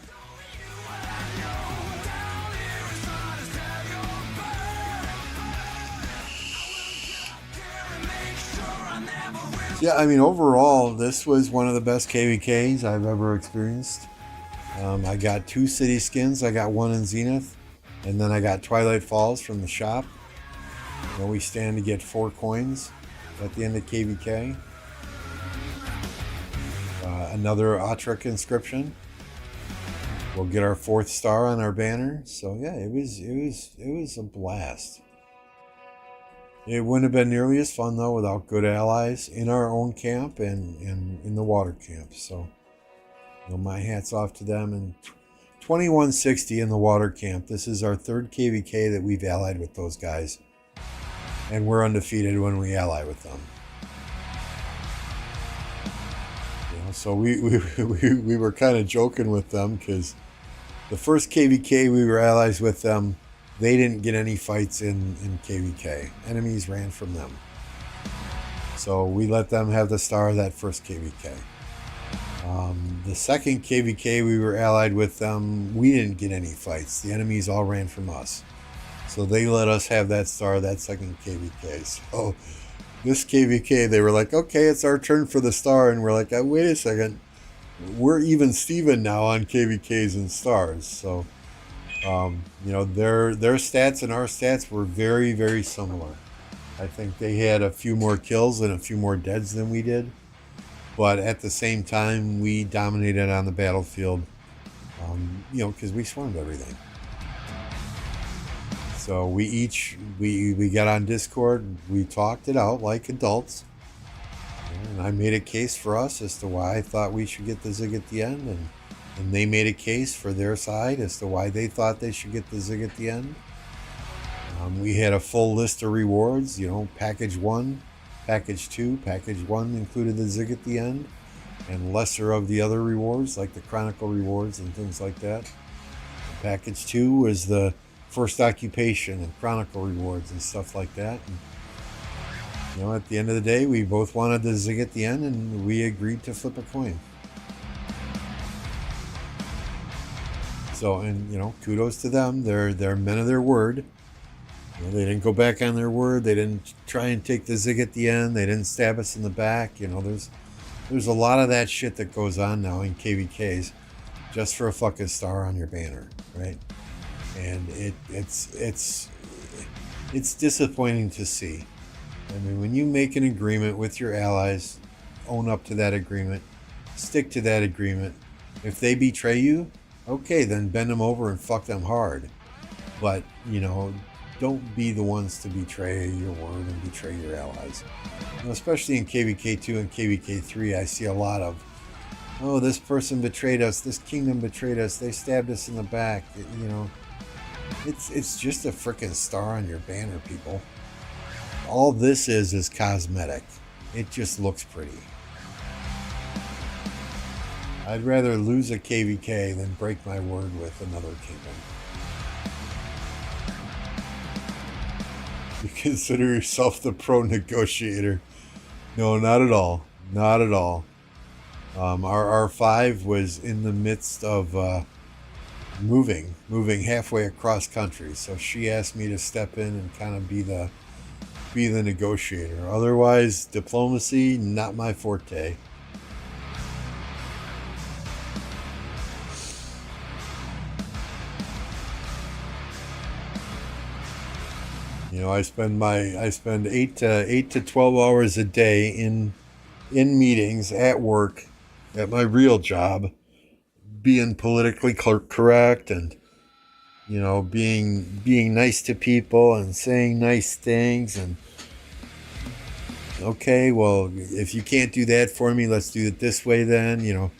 Yeah, I mean, overall, this was one of the best KvKs I've ever experienced. I got 2 city skins. I got 1 in Zenith, and then I got Twilight Falls from the shop. You know, we stand to get 4 coins at the end of KvK. Another Atrek inscription. We'll get our 4th star on our banner. So yeah, it was a blast. It wouldn't have been nearly as fun, though, without good allies in our own camp and in the water camp. So, you know, my hat's off to them. And 2160 in the water camp. This is our 3rd KvK that we've allied with those guys. And we're undefeated when we ally with them. You know, so we were kind of joking with them, because the first KvK we were allies with them, they didn't get any fights in KvK. Enemies ran from them. So we let them have the star of that first KvK. The second KvK we were allied with them, we didn't get any fights. The enemies all ran from us. So they let us have that star of that second KvK. So this KvK, they were like, okay, it's our turn for the star. And we're like, wait a second. We're even Steven now on KvKs and stars. So you know, their stats and our stats were very, very similar. I think they had a few more kills and a few more deads than we did, but at the same time, we dominated on the battlefield. You know, because we swarmed everything. So we got on Discord, we talked it out like adults, and I made a case for us as to why I thought we should get the Zig at the end, and they made a case for their side as to why they thought they should get the Zig at the end. We had a full list of rewards, you know, package 1, package 2. Package 1 included the Zig at the end, and lesser of the other rewards, like the Chronicle rewards and things like that. Package 2 was the first occupation and Chronicle rewards and stuff like that. And, you know, at the end of the day, we both wanted the Zig at the end, and we agreed to flip a coin. So, and you know, kudos to them. They're men of their word. You know, they didn't go back on their word. They didn't try and take the Zig at the end. They didn't stab us in the back. You know, there's a lot of that shit that goes on now in KvKs, just for a fucking star on your banner, right? And it's it's disappointing to see. I mean, when you make an agreement with your allies, own up to that agreement, stick to that agreement. If they betray you, okay, then bend them over and fuck them hard. But, don't be the ones to betray your word and betray your allies. Especially in KvK2 and KvK3, I see a lot of, oh, this person betrayed us, this kingdom betrayed us, they stabbed us in the back. It's just a frickin' star on your banner, people. All this is cosmetic. It just looks pretty. I'd rather lose a KvK than break my word with another kingdom. You consider yourself the pro negotiator? No, not at all. Not at all. Our R5 was in the midst of moving halfway across country, so she asked me to step in and kind of be the negotiator. Otherwise, diplomacy, not my forte. I spend 8 to 12 hours a day in meetings at work, at my real job, being politically correct and being nice to people and saying nice things. And okay, well, if you can't do that for me, let's do it this way then.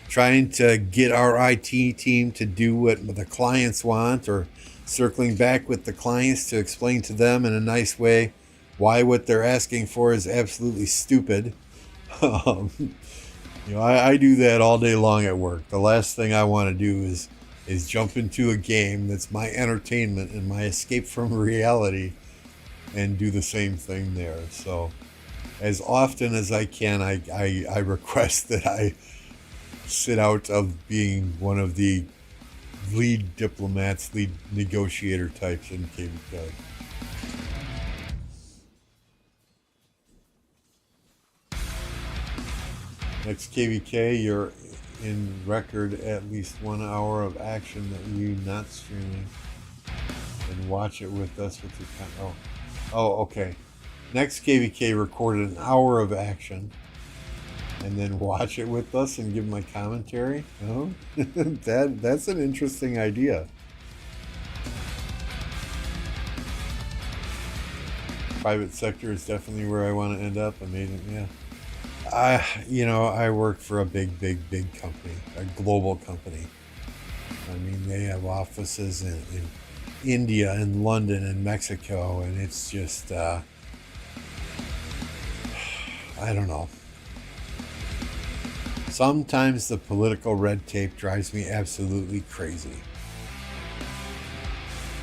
Trying to get our IT team to do what the clients want, or circling back with the clients to explain to them in a nice way why what they're asking for is absolutely stupid. I do that all day long at work. The last thing I want to do is jump into a game that's my entertainment and my escape from reality and do the same thing there. So as often as I can, I request that I sit out of being one of the lead diplomats, lead negotiator types in KvK. Next KvK, you're in record at least 1 hour of action that you not streaming, and watch it with us with your okay. Next KvK recorded an hour of action and then watch it with us and give my commentary. Oh, that's an interesting idea. Private sector is definitely where I want to end up. Amazing, yeah. I work for a big company, a global company. I mean, they have offices in India and London and Mexico, and it's just, I don't know. Sometimes the political red tape drives me absolutely crazy.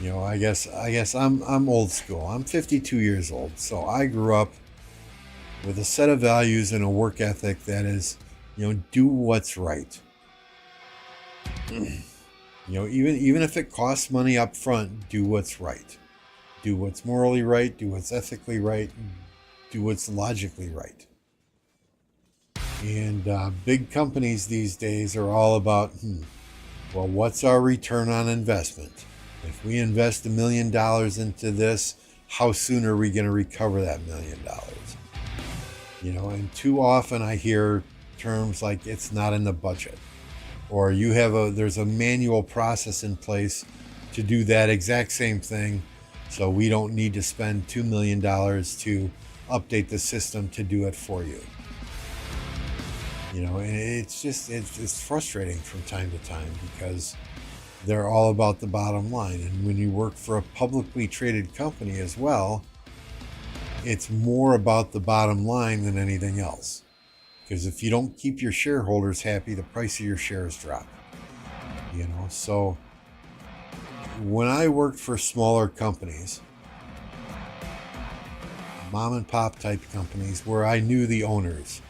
I guess I'm old school. I'm 52 years old, so I grew up with a set of values and a work ethic that is, do what's right. Even if it costs money up front, do what's right. Do what's morally right, do what's ethically right, do what's logically right. And big companies these days are all about, well, what's our return on investment? If we invest $1 million into this, how soon are we going to recover that $1 million? And too often I hear terms like it's not in the budget, or there's a manual process in place to do that exact same thing, so we don't need to spend $2 million to update the system to do it for you. And it's frustrating from time to time because they're all about the bottom line. And when you work for a publicly traded company as well, it's more about the bottom line than anything else. Because if you don't keep your shareholders happy, the price of your shares drop. So when I worked for smaller companies, mom and pop type companies where I knew the owners,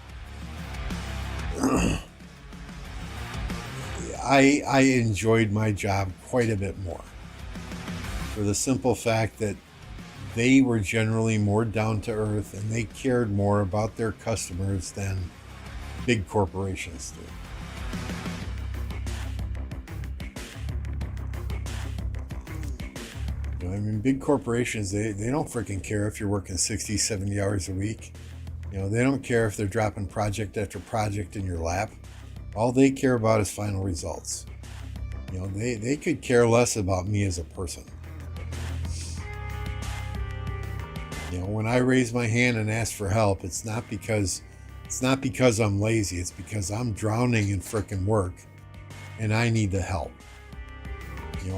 I enjoyed my job quite a bit more, for the simple fact that they were generally more down to earth and they cared more about their customers than big corporations do. I mean, big corporations, they don't freaking care if you're working 60, 70 hours a week. They don't care if they're dropping project after project in your lap. All they care about is final results. They could care less about me as a person. When I raise my hand and ask for help, it's not because I'm lazy. It's because I'm drowning in frickin' work and I need the help.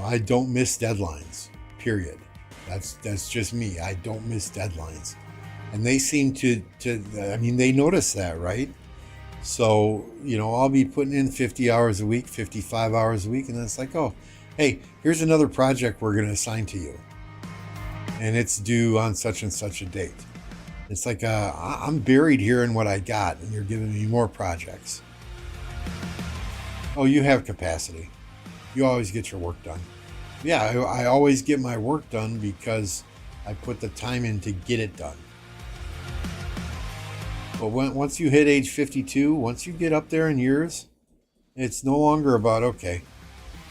I don't miss deadlines, period. That's just me. I don't miss deadlines. And they seem to they notice that, right? So, I'll be putting in 50 hours a week, 55 hours a week, and then it's like, oh, hey, here's another project we're going to assign to you. And it's due on such and such a date. It's like, I'm buried here in what I got, and you're giving me more projects. Oh, you have capacity. You always get your work done. Yeah, I always get my work done because I put the time in to get it done. But once you hit age 52, once you get up there in years, it's no longer about, okay,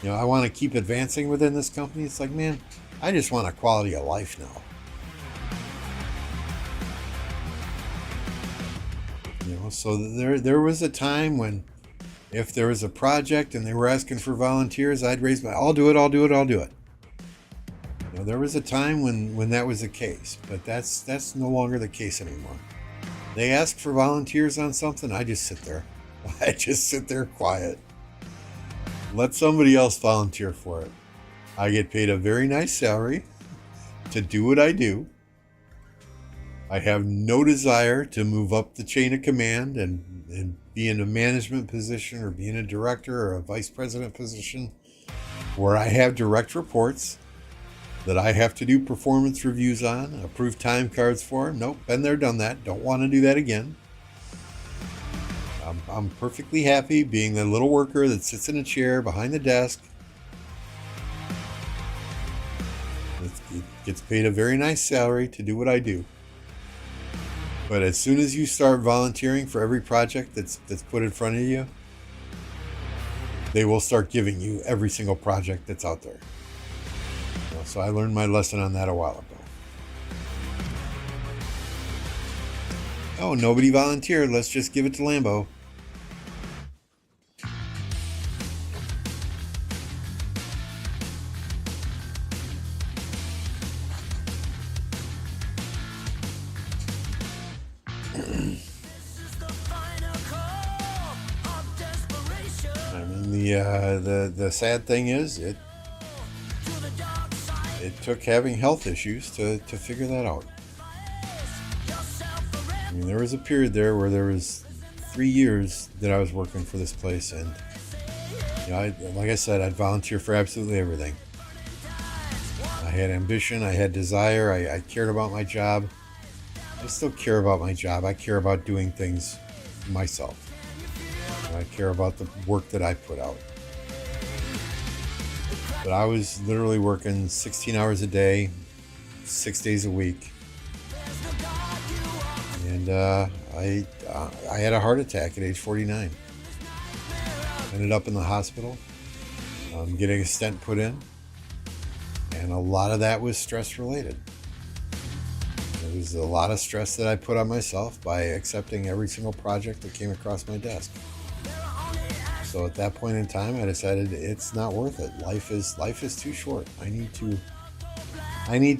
I want to keep advancing within this company. It's like, man, I just want a quality of life now. So there was a time when if there was a project and they were asking for volunteers, I'd raise my, I'll do it. There was a time when that was the case, but that's no longer the case anymore. They ask for volunteers on something, I just sit there. I just sit there quiet. Let somebody else volunteer for it. I get paid a very nice salary to do what I do. I have no desire to move up the chain of command and be in a management position or be in a director or a vice president position where I have direct reports that I have to do performance reviews on, approve time cards for. Nope, been there, done that. Don't want to do that again. I'm perfectly happy being the little worker that sits in a chair behind the desk. It gets paid a very nice salary to do what I do. But as soon as you start volunteering for every project that's put in front of you, they will start giving you every single project that's out there. So I learned my lesson on that a while ago. Oh, nobody volunteered. Let's just give it to Lambo. The sad thing is it took having health issues to figure that out. I mean, there was a period there where there was 3 years that I was working for this place, and like I said, I'd volunteer for absolutely everything. I had ambition, I had desire, I cared about my job. I still care about my job. I care about doing things myself. I care about the work that I put out. But I was literally working 16 hours a day, 6 days a week. And I had a heart attack at age 49. Ended up in the hospital, getting a stent put in. And a lot of that was stress related. It was a lot of stress that I put on myself by accepting every single project that came across my desk. So at that point in time, I decided it's not worth it. Life is too short. I need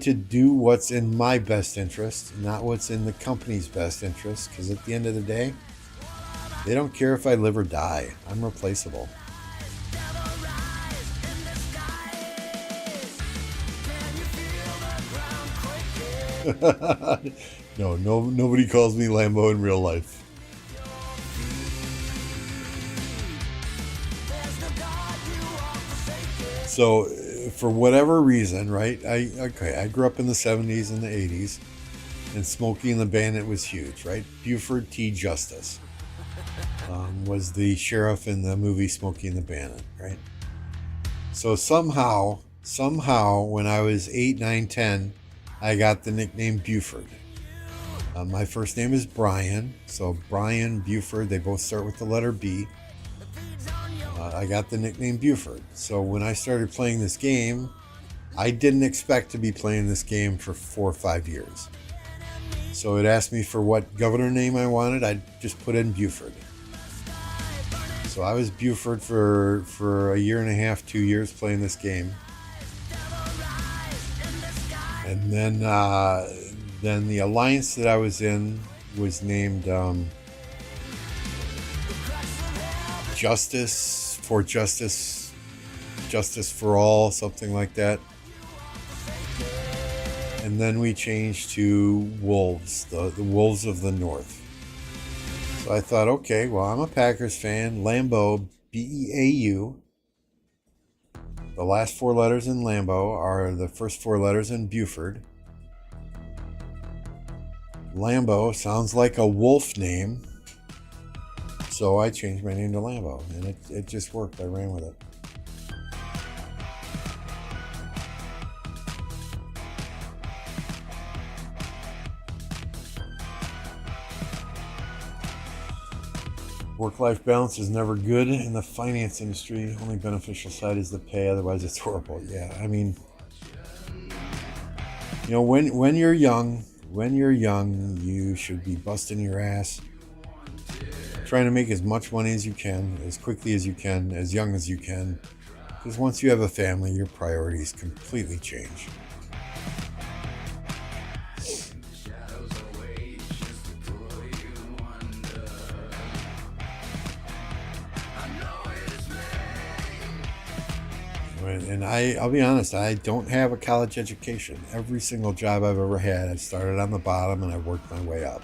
to do what's in my best interest, not what's in the company's best interest. Because at the end of the day, they don't care if I live or die. I'm replaceable. No, nobody calls me Lambo in real life. So, for whatever reason, right? I grew up in the 70s and the 80s, and Smokey and the Bandit was huge, right? Buford T. Justice was the sheriff in the movie Smokey and the Bandit, right? So somehow, when I was 8, 9, 10, I got the nickname Buford. My first name is Brian, so Brian, Buford, they both start with the letter B. I got the nickname Buford. So when I started playing this game, I didn't expect to be playing this game for 4 or 5 years. So it asked me for what governor name I wanted. I just put in Buford. So I was Buford for a year and a half, 2 years playing this game. And then the alliance that I was in was named Justice for All, something like that. And then we changed to Wolves, the Wolves of the North. So I thought, okay, well, I'm a Packers fan. Lambeau, B-E-A-U. The last 4 letters in Lambeau are the first 4 letters in Buford. Lambeau sounds like a wolf name. So I changed my name to Lambeau, and it just worked. I ran with it. Work-life balance is never good in the finance industry. Only beneficial side is the pay, otherwise it's horrible. Yeah, I mean, you know, when you're young, you should be busting your ass, trying to make as much money as you can, as quickly as you can, as young as you can. Because once you have a family, your priorities completely change. And I'll be honest, I don't have a college education. Every single job I've ever had, I started on the bottom and I worked my way up.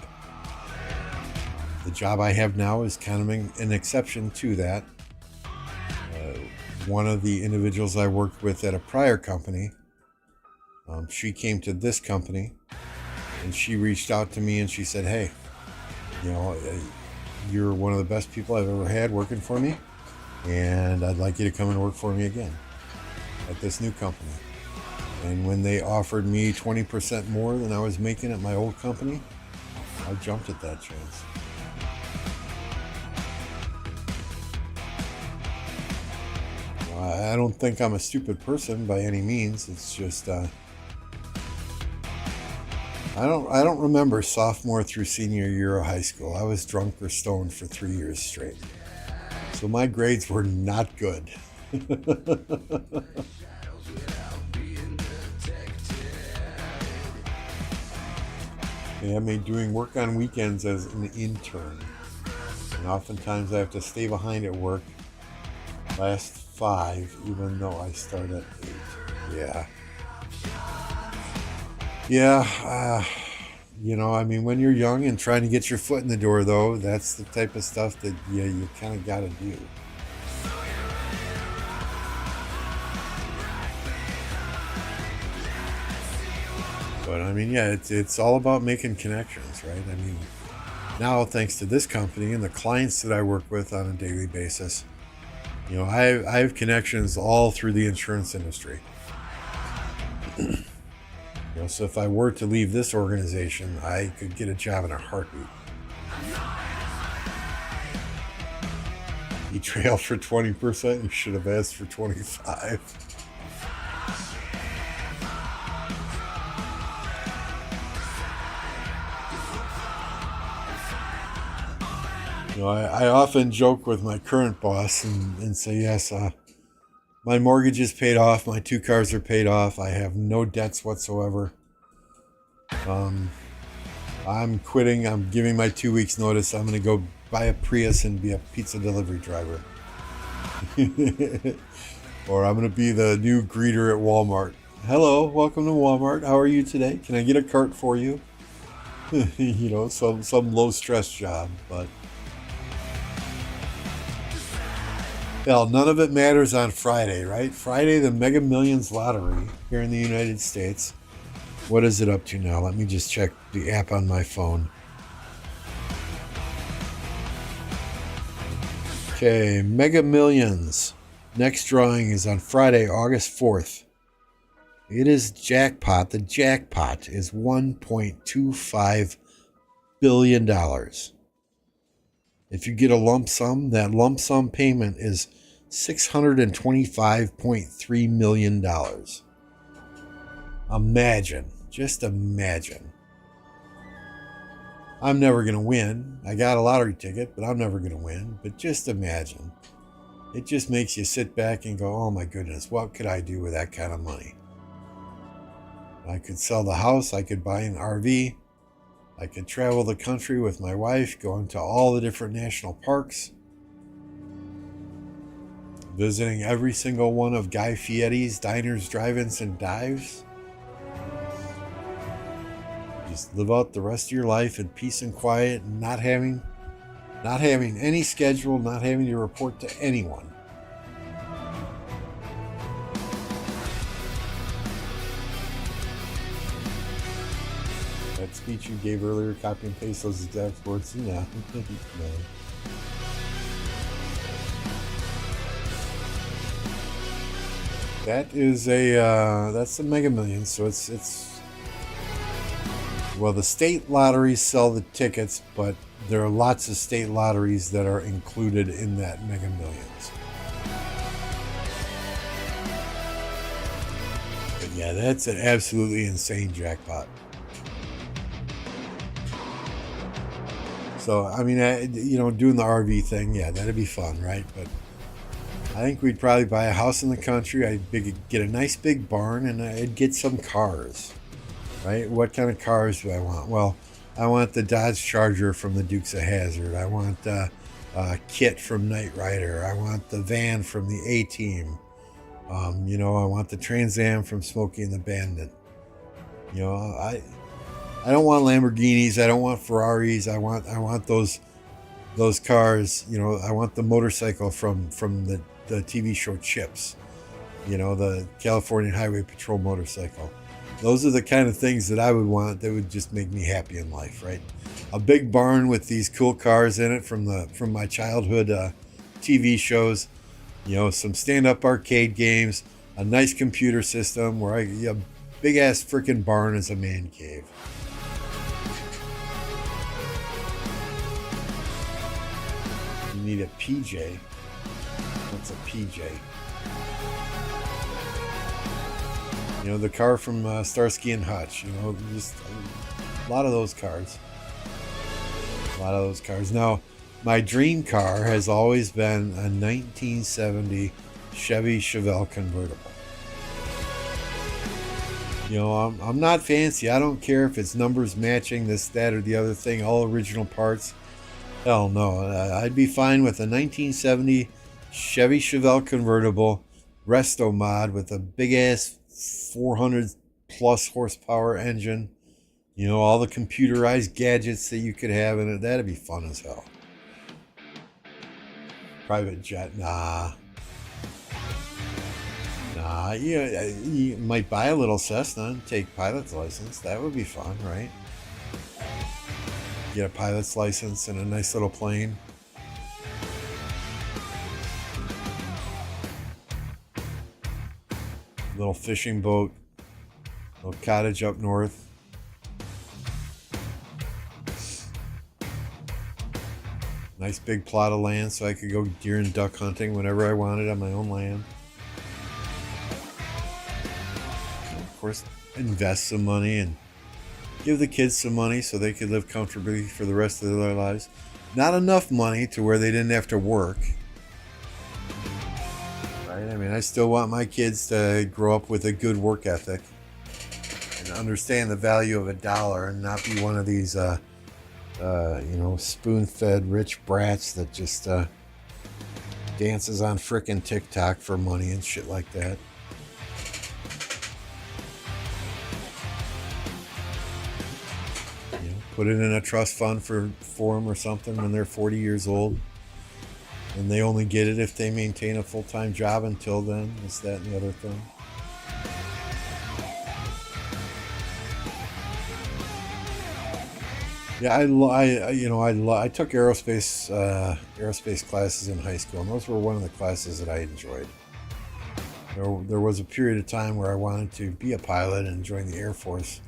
The job I have now is kind of an exception to that. One of the individuals I worked with at a prior company, she came to this company and she reached out to me and she said, hey, you know, you're one of the best people I've ever had working for me, and I'd like you to come and work for me again at this new company. And when they offered me 20% more than I was making at my old company, I jumped at that chance. I don't think I'm a stupid person by any means. It's just I don't remember sophomore through senior year of high school. I was drunk or stoned for 3 years straight. So my grades were not good. They had me doing work on weekends as an intern. And oftentimes I have to stay behind at work last 5, even though I start at 8. Yeah, you know, I mean, when you're young and trying to get your foot in the door, though, that's the type of stuff that you kind of got to do. But I mean, yeah, it's all about making connections, right? I mean, now thanks to this company and the clients that I work with on a daily basis, you know, I have connections all through the insurance industry. You know, so if I were to leave this organization, I could get a job in a heartbeat. You trail for 20%, you should have asked for 25%. You know, I often joke with my current boss and say, yes, my mortgage is paid off. My 2 cars are paid off. I have no debts whatsoever. I'm quitting. I'm giving my 2 weeks notice. I'm going to go buy a Prius and be a pizza delivery driver. Or I'm going to be the new greeter at Walmart. Hello, welcome to Walmart. How are you today? Can I get a cart for you? You know, some low stress job, but hell, none of it matters on Friday, right? Friday, the Mega Millions lottery here in the United States. What is it up to now? Let me just check the app on my phone. Okay, Mega Millions. Next drawing is on Friday, August 4th. It is jackpot. The jackpot is $1.25 billion. If you get a lump sum, that lump sum payment is $625.3 million. Imagine, just imagine. I'm never going to win. I got a lottery ticket, but I'm never going to win. But just imagine. It just makes you sit back and go, oh my goodness, what could I do with that kind of money? I could sell the house. I could buy an RV. I could travel the country with my wife, going to all the different national parks, visiting every single one of Guy Fieri's diners, drive-ins, and dives. Just live out the rest of your life in peace and quiet, and not having any schedule, not having to report to anyone. That speech you gave earlier, copy and paste those exact words. Yeah. No. That is that's the Mega Millions. So it's well, the state lotteries sell the tickets, but there are lots of state lotteries that are included in that Mega Millions. But yeah, that's an absolutely insane jackpot. So, I mean, doing the RV thing, yeah, that'd be fun, right? But I think we'd probably buy a house in the country. I'd get a nice big barn, and I'd get some cars, right? What kind of cars do I want? Well, I want the Dodge Charger from the Dukes of Hazzard. I want Kit from Knight Rider. I want the van from the A-Team. I want the Trans Am from Smokey and the Bandit. I don't want Lamborghinis. I don't want Ferraris. I want those cars. I want the motorcycle from the TV show Chips. The California Highway Patrol motorcycle. Those are the kind of things that I would want that would just make me happy in life, right? A big barn with these cool cars in it from my childhood TV shows. Some stand-up arcade games, a nice computer system where a big ass freaking barn is a man cave. You need a PJ. What's a PJ? The car from Starsky and Hutch. Just a lot of those cars. Now, my dream car has always been a 1970 Chevy Chevelle convertible. I'm not fancy. I don't care if it's numbers matching this, that, or the other thing, all original parts. Hell no. I'd be fine with a 1970 Chevy Chevelle convertible resto mod with a big ass 400 plus horsepower engine. All the computerized gadgets that you could have in it. That'd be fun as hell. Private jet, nah. You might buy a little Cessna and take pilot's license. That would be fun, right? Get a pilot's license and a nice little plane. Little fishing boat. Little cottage up north. Nice big plot of land so I could go deer and duck hunting whenever I wanted on my own land. Of course, invest some money and give the kids some money so they could live comfortably for the rest of their lives. Not enough money to where they didn't have to work. Right? I mean, I still want my kids to grow up with a good work ethic and understand the value of a dollar and not be one of these spoon-fed rich brats that just dances on frickin' TikTok for money and shit like that. Put it in a trust fund for them or something when they're 40 years old. And they only get it if they maintain a full-time job until then. This, that, and the other thing. Yeah, I took aerospace classes in high school, and those were one of the classes that I enjoyed. There was a period of time where I wanted to be a pilot and join the Air Force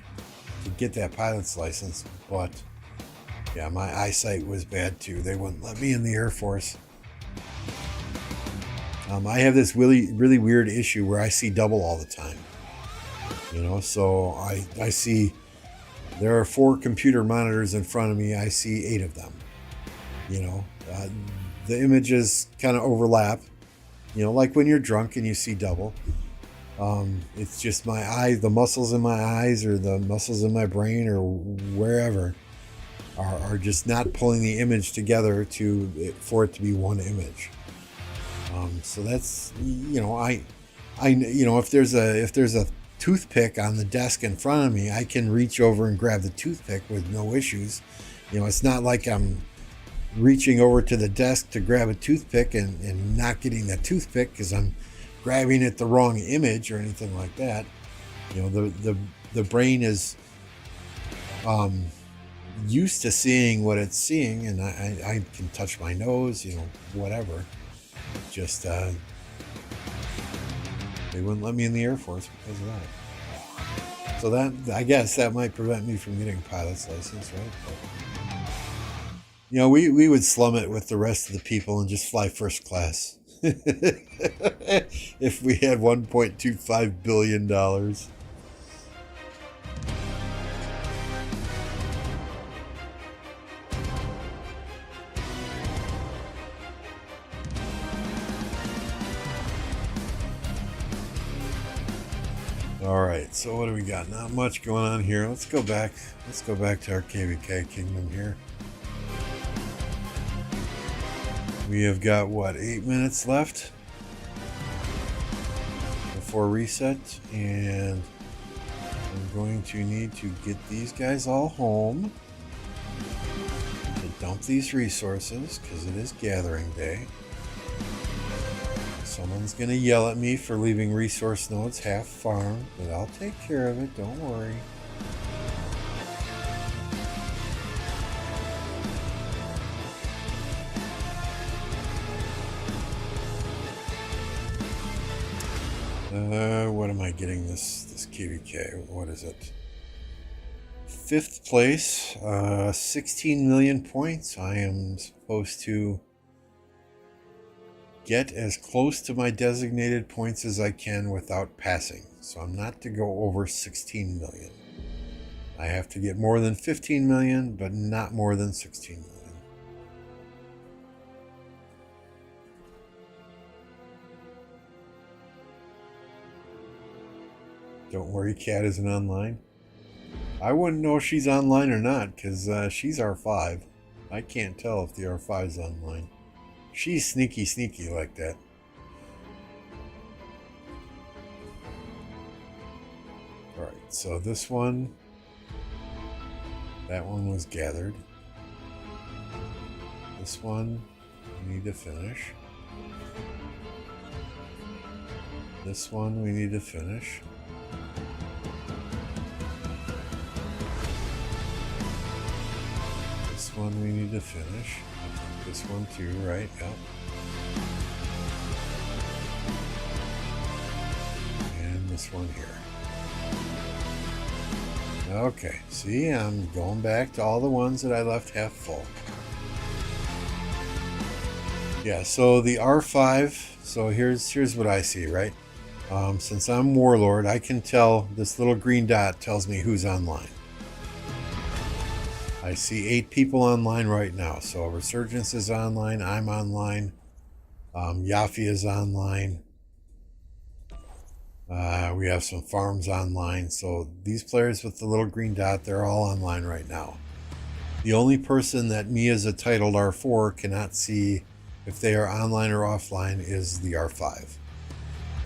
to get that pilot's license, but yeah, my eyesight was bad too. They wouldn't let me in the Air Force. I have this really, really weird issue where I see double all the time. So I see there are 4 computer monitors in front of me. I see 8 of them. The images kind of overlap. Like when you're drunk and you see double. It's just my eye, the muscles in my eyes or the muscles in my brain or wherever are just not pulling the image together for it to be one image. So that's if there's a toothpick on the desk in front of me, I can reach over and grab the toothpick with no issues. It's not like I'm reaching over to the desk to grab a toothpick and not getting that toothpick because I'm grabbing it the wrong image or anything like that. The brain is used to seeing what it's seeing, and I can touch my nose, whatever. Just they wouldn't let me in the Air Force because of that. So that, I guess, that might prevent me from getting a pilot's license, right? But, we would slum it with the rest of the people and just fly first class. If we had $1.25 billion. All right, so what do we got? Not much going on here. Let's go back to our KvK kingdom here. We have got, 8 minutes left before reset, and I'm going to need to get these guys all home to dump these resources because it is gathering day. Someone's going to yell at me for leaving resource nodes half farmed, but I'll take care of it, don't worry. What am I getting this KvK? What is it? 5th place, 16 million points. I am supposed to get as close to my designated points as I can without passing. So I'm not to go over 16 million. I have to get more than 15 million, but not more than 16 million. Don't worry, Cat isn't online. I wouldn't know if she's online or not because she's R5. I can't tell if the R5 is online. She's sneaky like that. Alright, so this one, that one was gathered. This one, we need to finish. This one, we need to finish. This one, we need to finish. This one too, right? Yep. And this one here. Okay, see, I'm going back to all the ones that I left half full. Yeah, so the R5, so here's what I see, right? Since I'm Warlord, I can tell this little green dot tells me who's online. I see 8 people online right now. So Resurgence is online, I'm online, Yafi is online. We have some farms online. So these players with the little green dot, they're all online right now. The only person that me as a titled R4 cannot see if they are online or offline is the R5.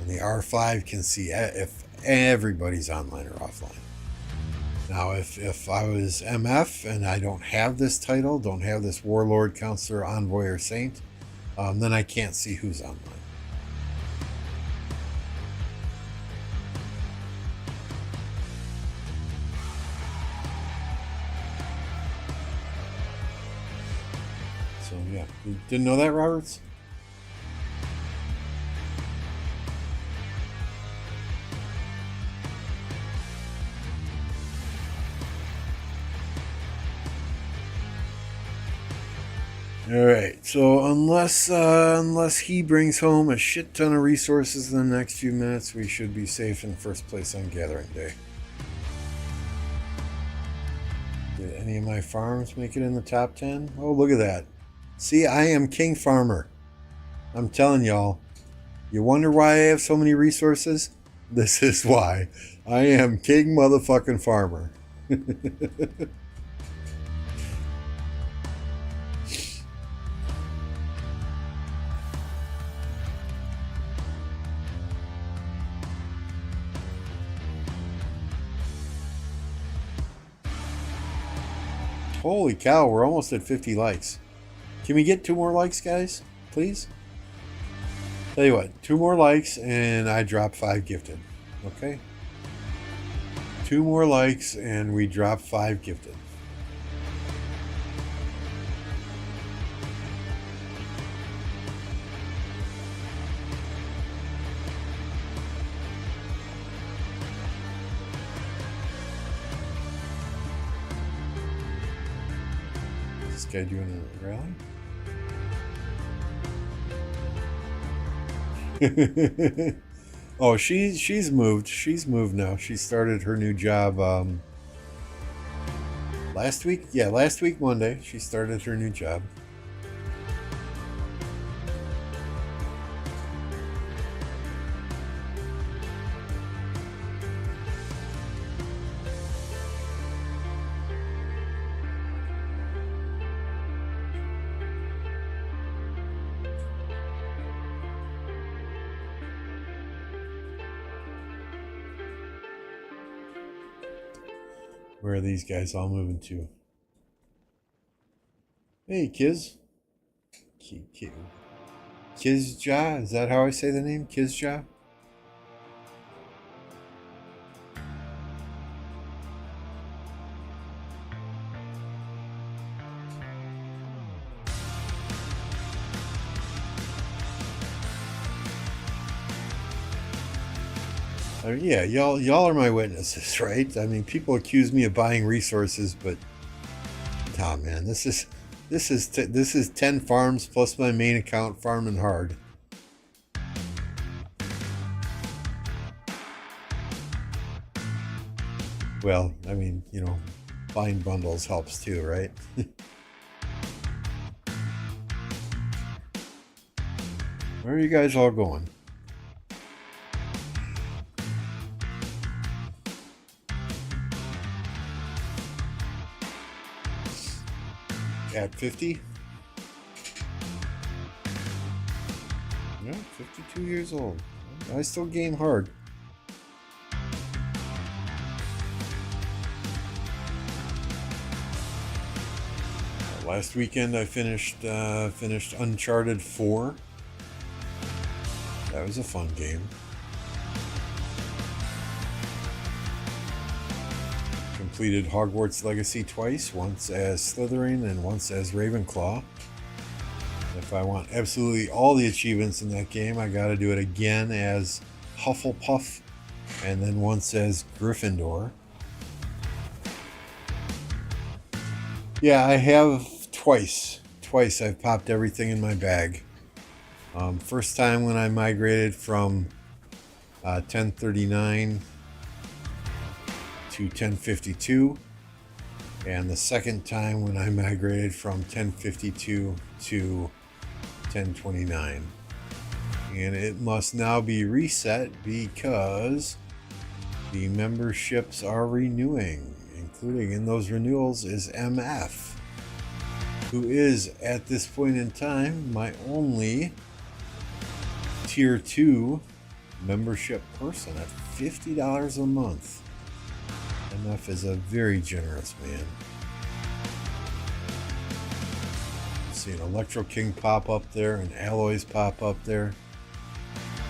And the R5 can see if everybody's online or offline. Now, if I was MF and I don't have this title, don't have this Warlord, Counselor, Envoy, or Saint, then I can't see who's online. So, yeah. You didn't know that, Roberts? All right. So unless he brings home a shit ton of resources in the next few minutes, we should be safe in first place on Gathering Day. Did any of my farms make it in the top 10? Oh, look at that. See, I am King Farmer. I'm telling y'all. You wonder why I have so many resources? This is why. I am King Motherfucking Farmer. Holy cow, we're almost at 50 likes. Can we get 2 more likes, guys? Please? Tell you what, 2 more likes and I drop 5 gifted. Okay? 2 more likes and we drop 5 gifted. Is this guy doing a rally? Oh, she's moved. She's moved now. She started her new job last week. Yeah, last week Monday she started her new job. Where are these guys all moving to? Hey, Kiz. Kizja? Is that how I say the name? Kizja? Yeah, y'all are my witnesses, right? I mean, people accuse me of buying resources, but oh man, this is 10 farms plus my main account farming hard. Well, I mean, you know, buying bundles helps too, right? Where are you guys all going? At 50? No, 52 years old. I still game hard. Last weekend I finished Uncharted 4. That was a fun game. Completed Hogwarts Legacy twice, once as Slytherin and once as Ravenclaw. If I want absolutely all the achievements in that game, I gotta do it again as Hufflepuff and then once as Gryffindor. Yeah, I have twice I've popped everything in my bag. First time when I migrated from 1039 to 1052, and the second time when I migrated from 1052 to 1029. And it must now be reset because the memberships are renewing. Including in those renewals is MF, who is at this point in time my only tier 2 membership person at $50 a month. MF is a very generous man. See an Electro King pop up there and Alloys pop up there.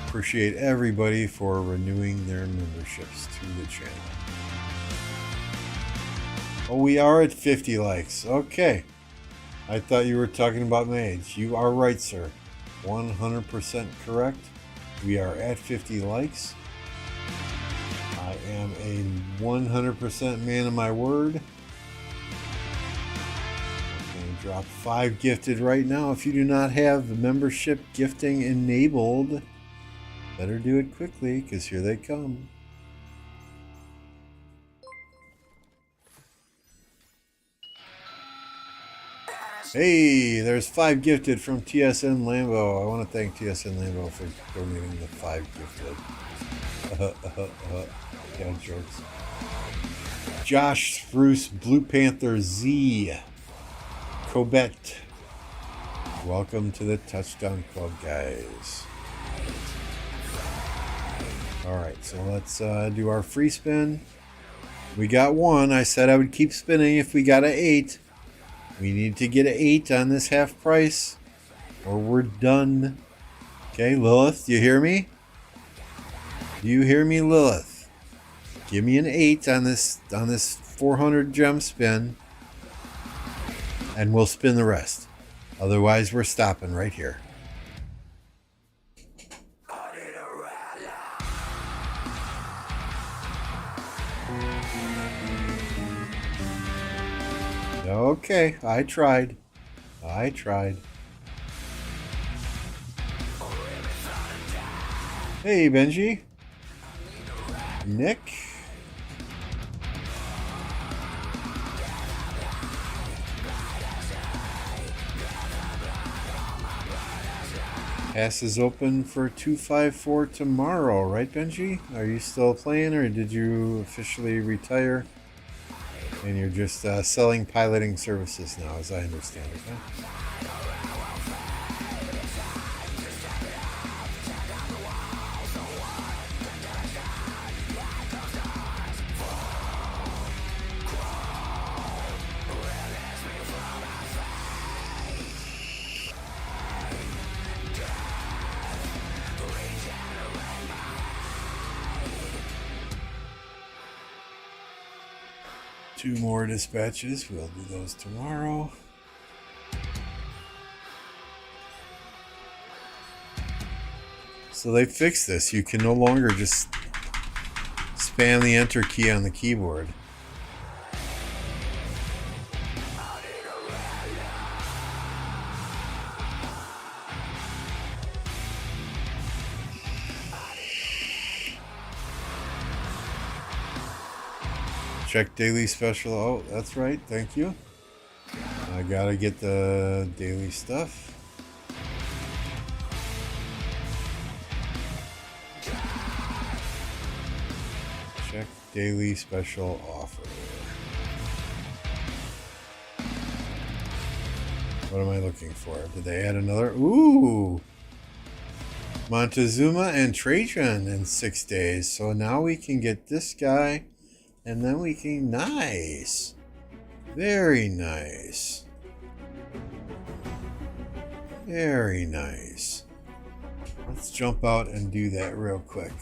Appreciate everybody for renewing their memberships to the channel. Oh, we are at 50 likes. Okay. I thought you were talking about my age. You are right, sir. 100% correct. We are at 50 likes. I am a 100% man of my word. Okay, Drop 5 gifted right now. If you do not have the membership gifting enabled, better do it quickly because here they come. Hey, there's 5 gifted from TSN Lambo. I want to thank TSN Lambo for donating the 5 gifted. Yeah, jokes. Josh Spruce, Blue Panther Z, Cobet. Welcome to the Touchdown Club, guys. Alright, so let's do our free spin. We got 1. I said I would keep spinning if we got an 8. We need to get an 8 on this half price, or we're done. Okay, Lilith, do you hear me? Do you hear me, Lilith? Give me an 8 on this 400 gem spin, and we'll spin the rest. Otherwise, we're stopping right here. Okay, I tried. Hey, Benji. Nick. Pass is open for 254 tomorrow, right, Benji? Are you still playing, or did you officially retire? And you're just selling piloting services now, as I understand it, huh? 2 more dispatches. We'll do those tomorrow. So they fixed this. You can no longer just spam the enter key on the keyboard. Check daily special. Oh, that's right. Thank you. I gotta get the daily stuff. Check daily special offer. What am I looking for? Did they add another? Ooh! Montezuma and Trajan in 6 days. So now we can get this guy. And then we can... Nice! Very nice. Very nice. Let's jump out and do that real quick.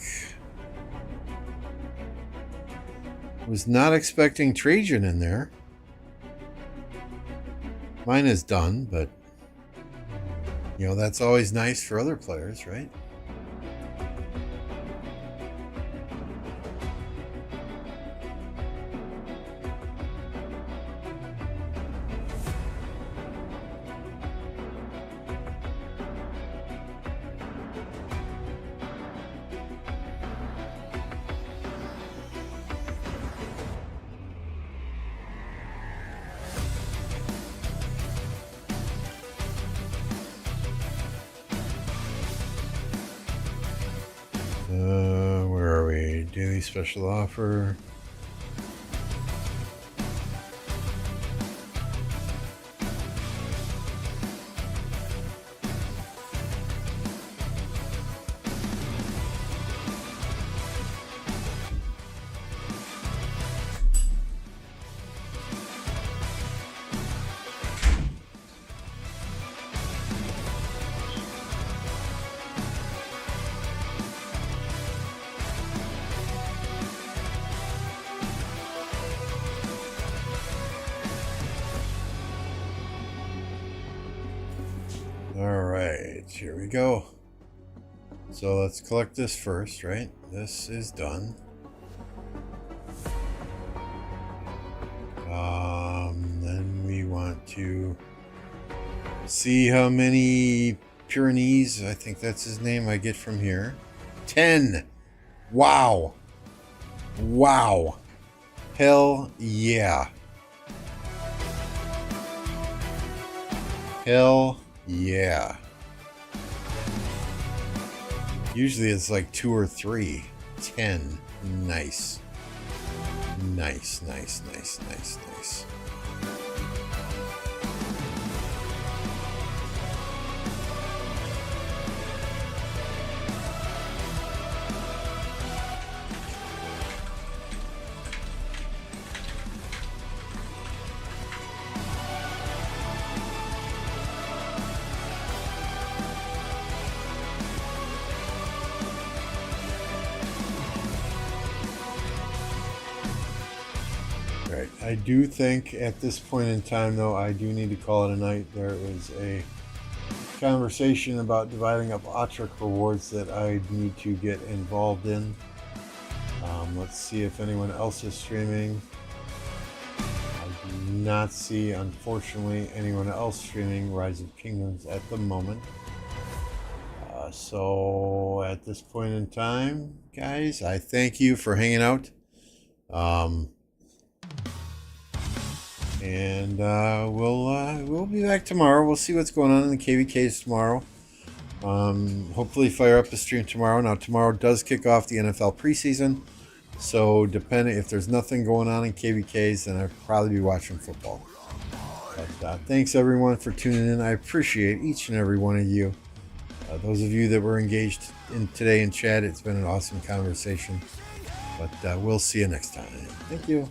Was not expecting Trajan in there. Mine is done, but... You know, that's always nice for other players, right? Where are we? Daily special offer. Alright, here we go. So let's collect this first, right? This is done. Then we want to See how many Pyrenees, I think that's his name, I get from here. 10. Wow. Wow. Hell yeah. Hell yeah. Usually it's like 2 or 3. 10. Nice. Nice, nice, nice, nice, nice. Right. I do think at this point in time, though, I do need to call it a night. There is a conversation about dividing up Autric rewards that I need to get involved in. Let's see if anyone else is streaming. I do not see, unfortunately, anyone else streaming Rise of Kingdoms at the moment. So at this point in time, guys, I thank you for hanging out. And we'll be back tomorrow. We'll see what's going on in the KvKs tomorrow. Hopefully fire up the stream tomorrow. Now tomorrow does kick off the NFL preseason, so depending if there's nothing going on in KvKs, then I'll probably be watching football. But thanks everyone for tuning in. I appreciate each and every one of you. Those of you that were engaged in today in chat, it's been an awesome conversation. But we'll see you next time. Thank you.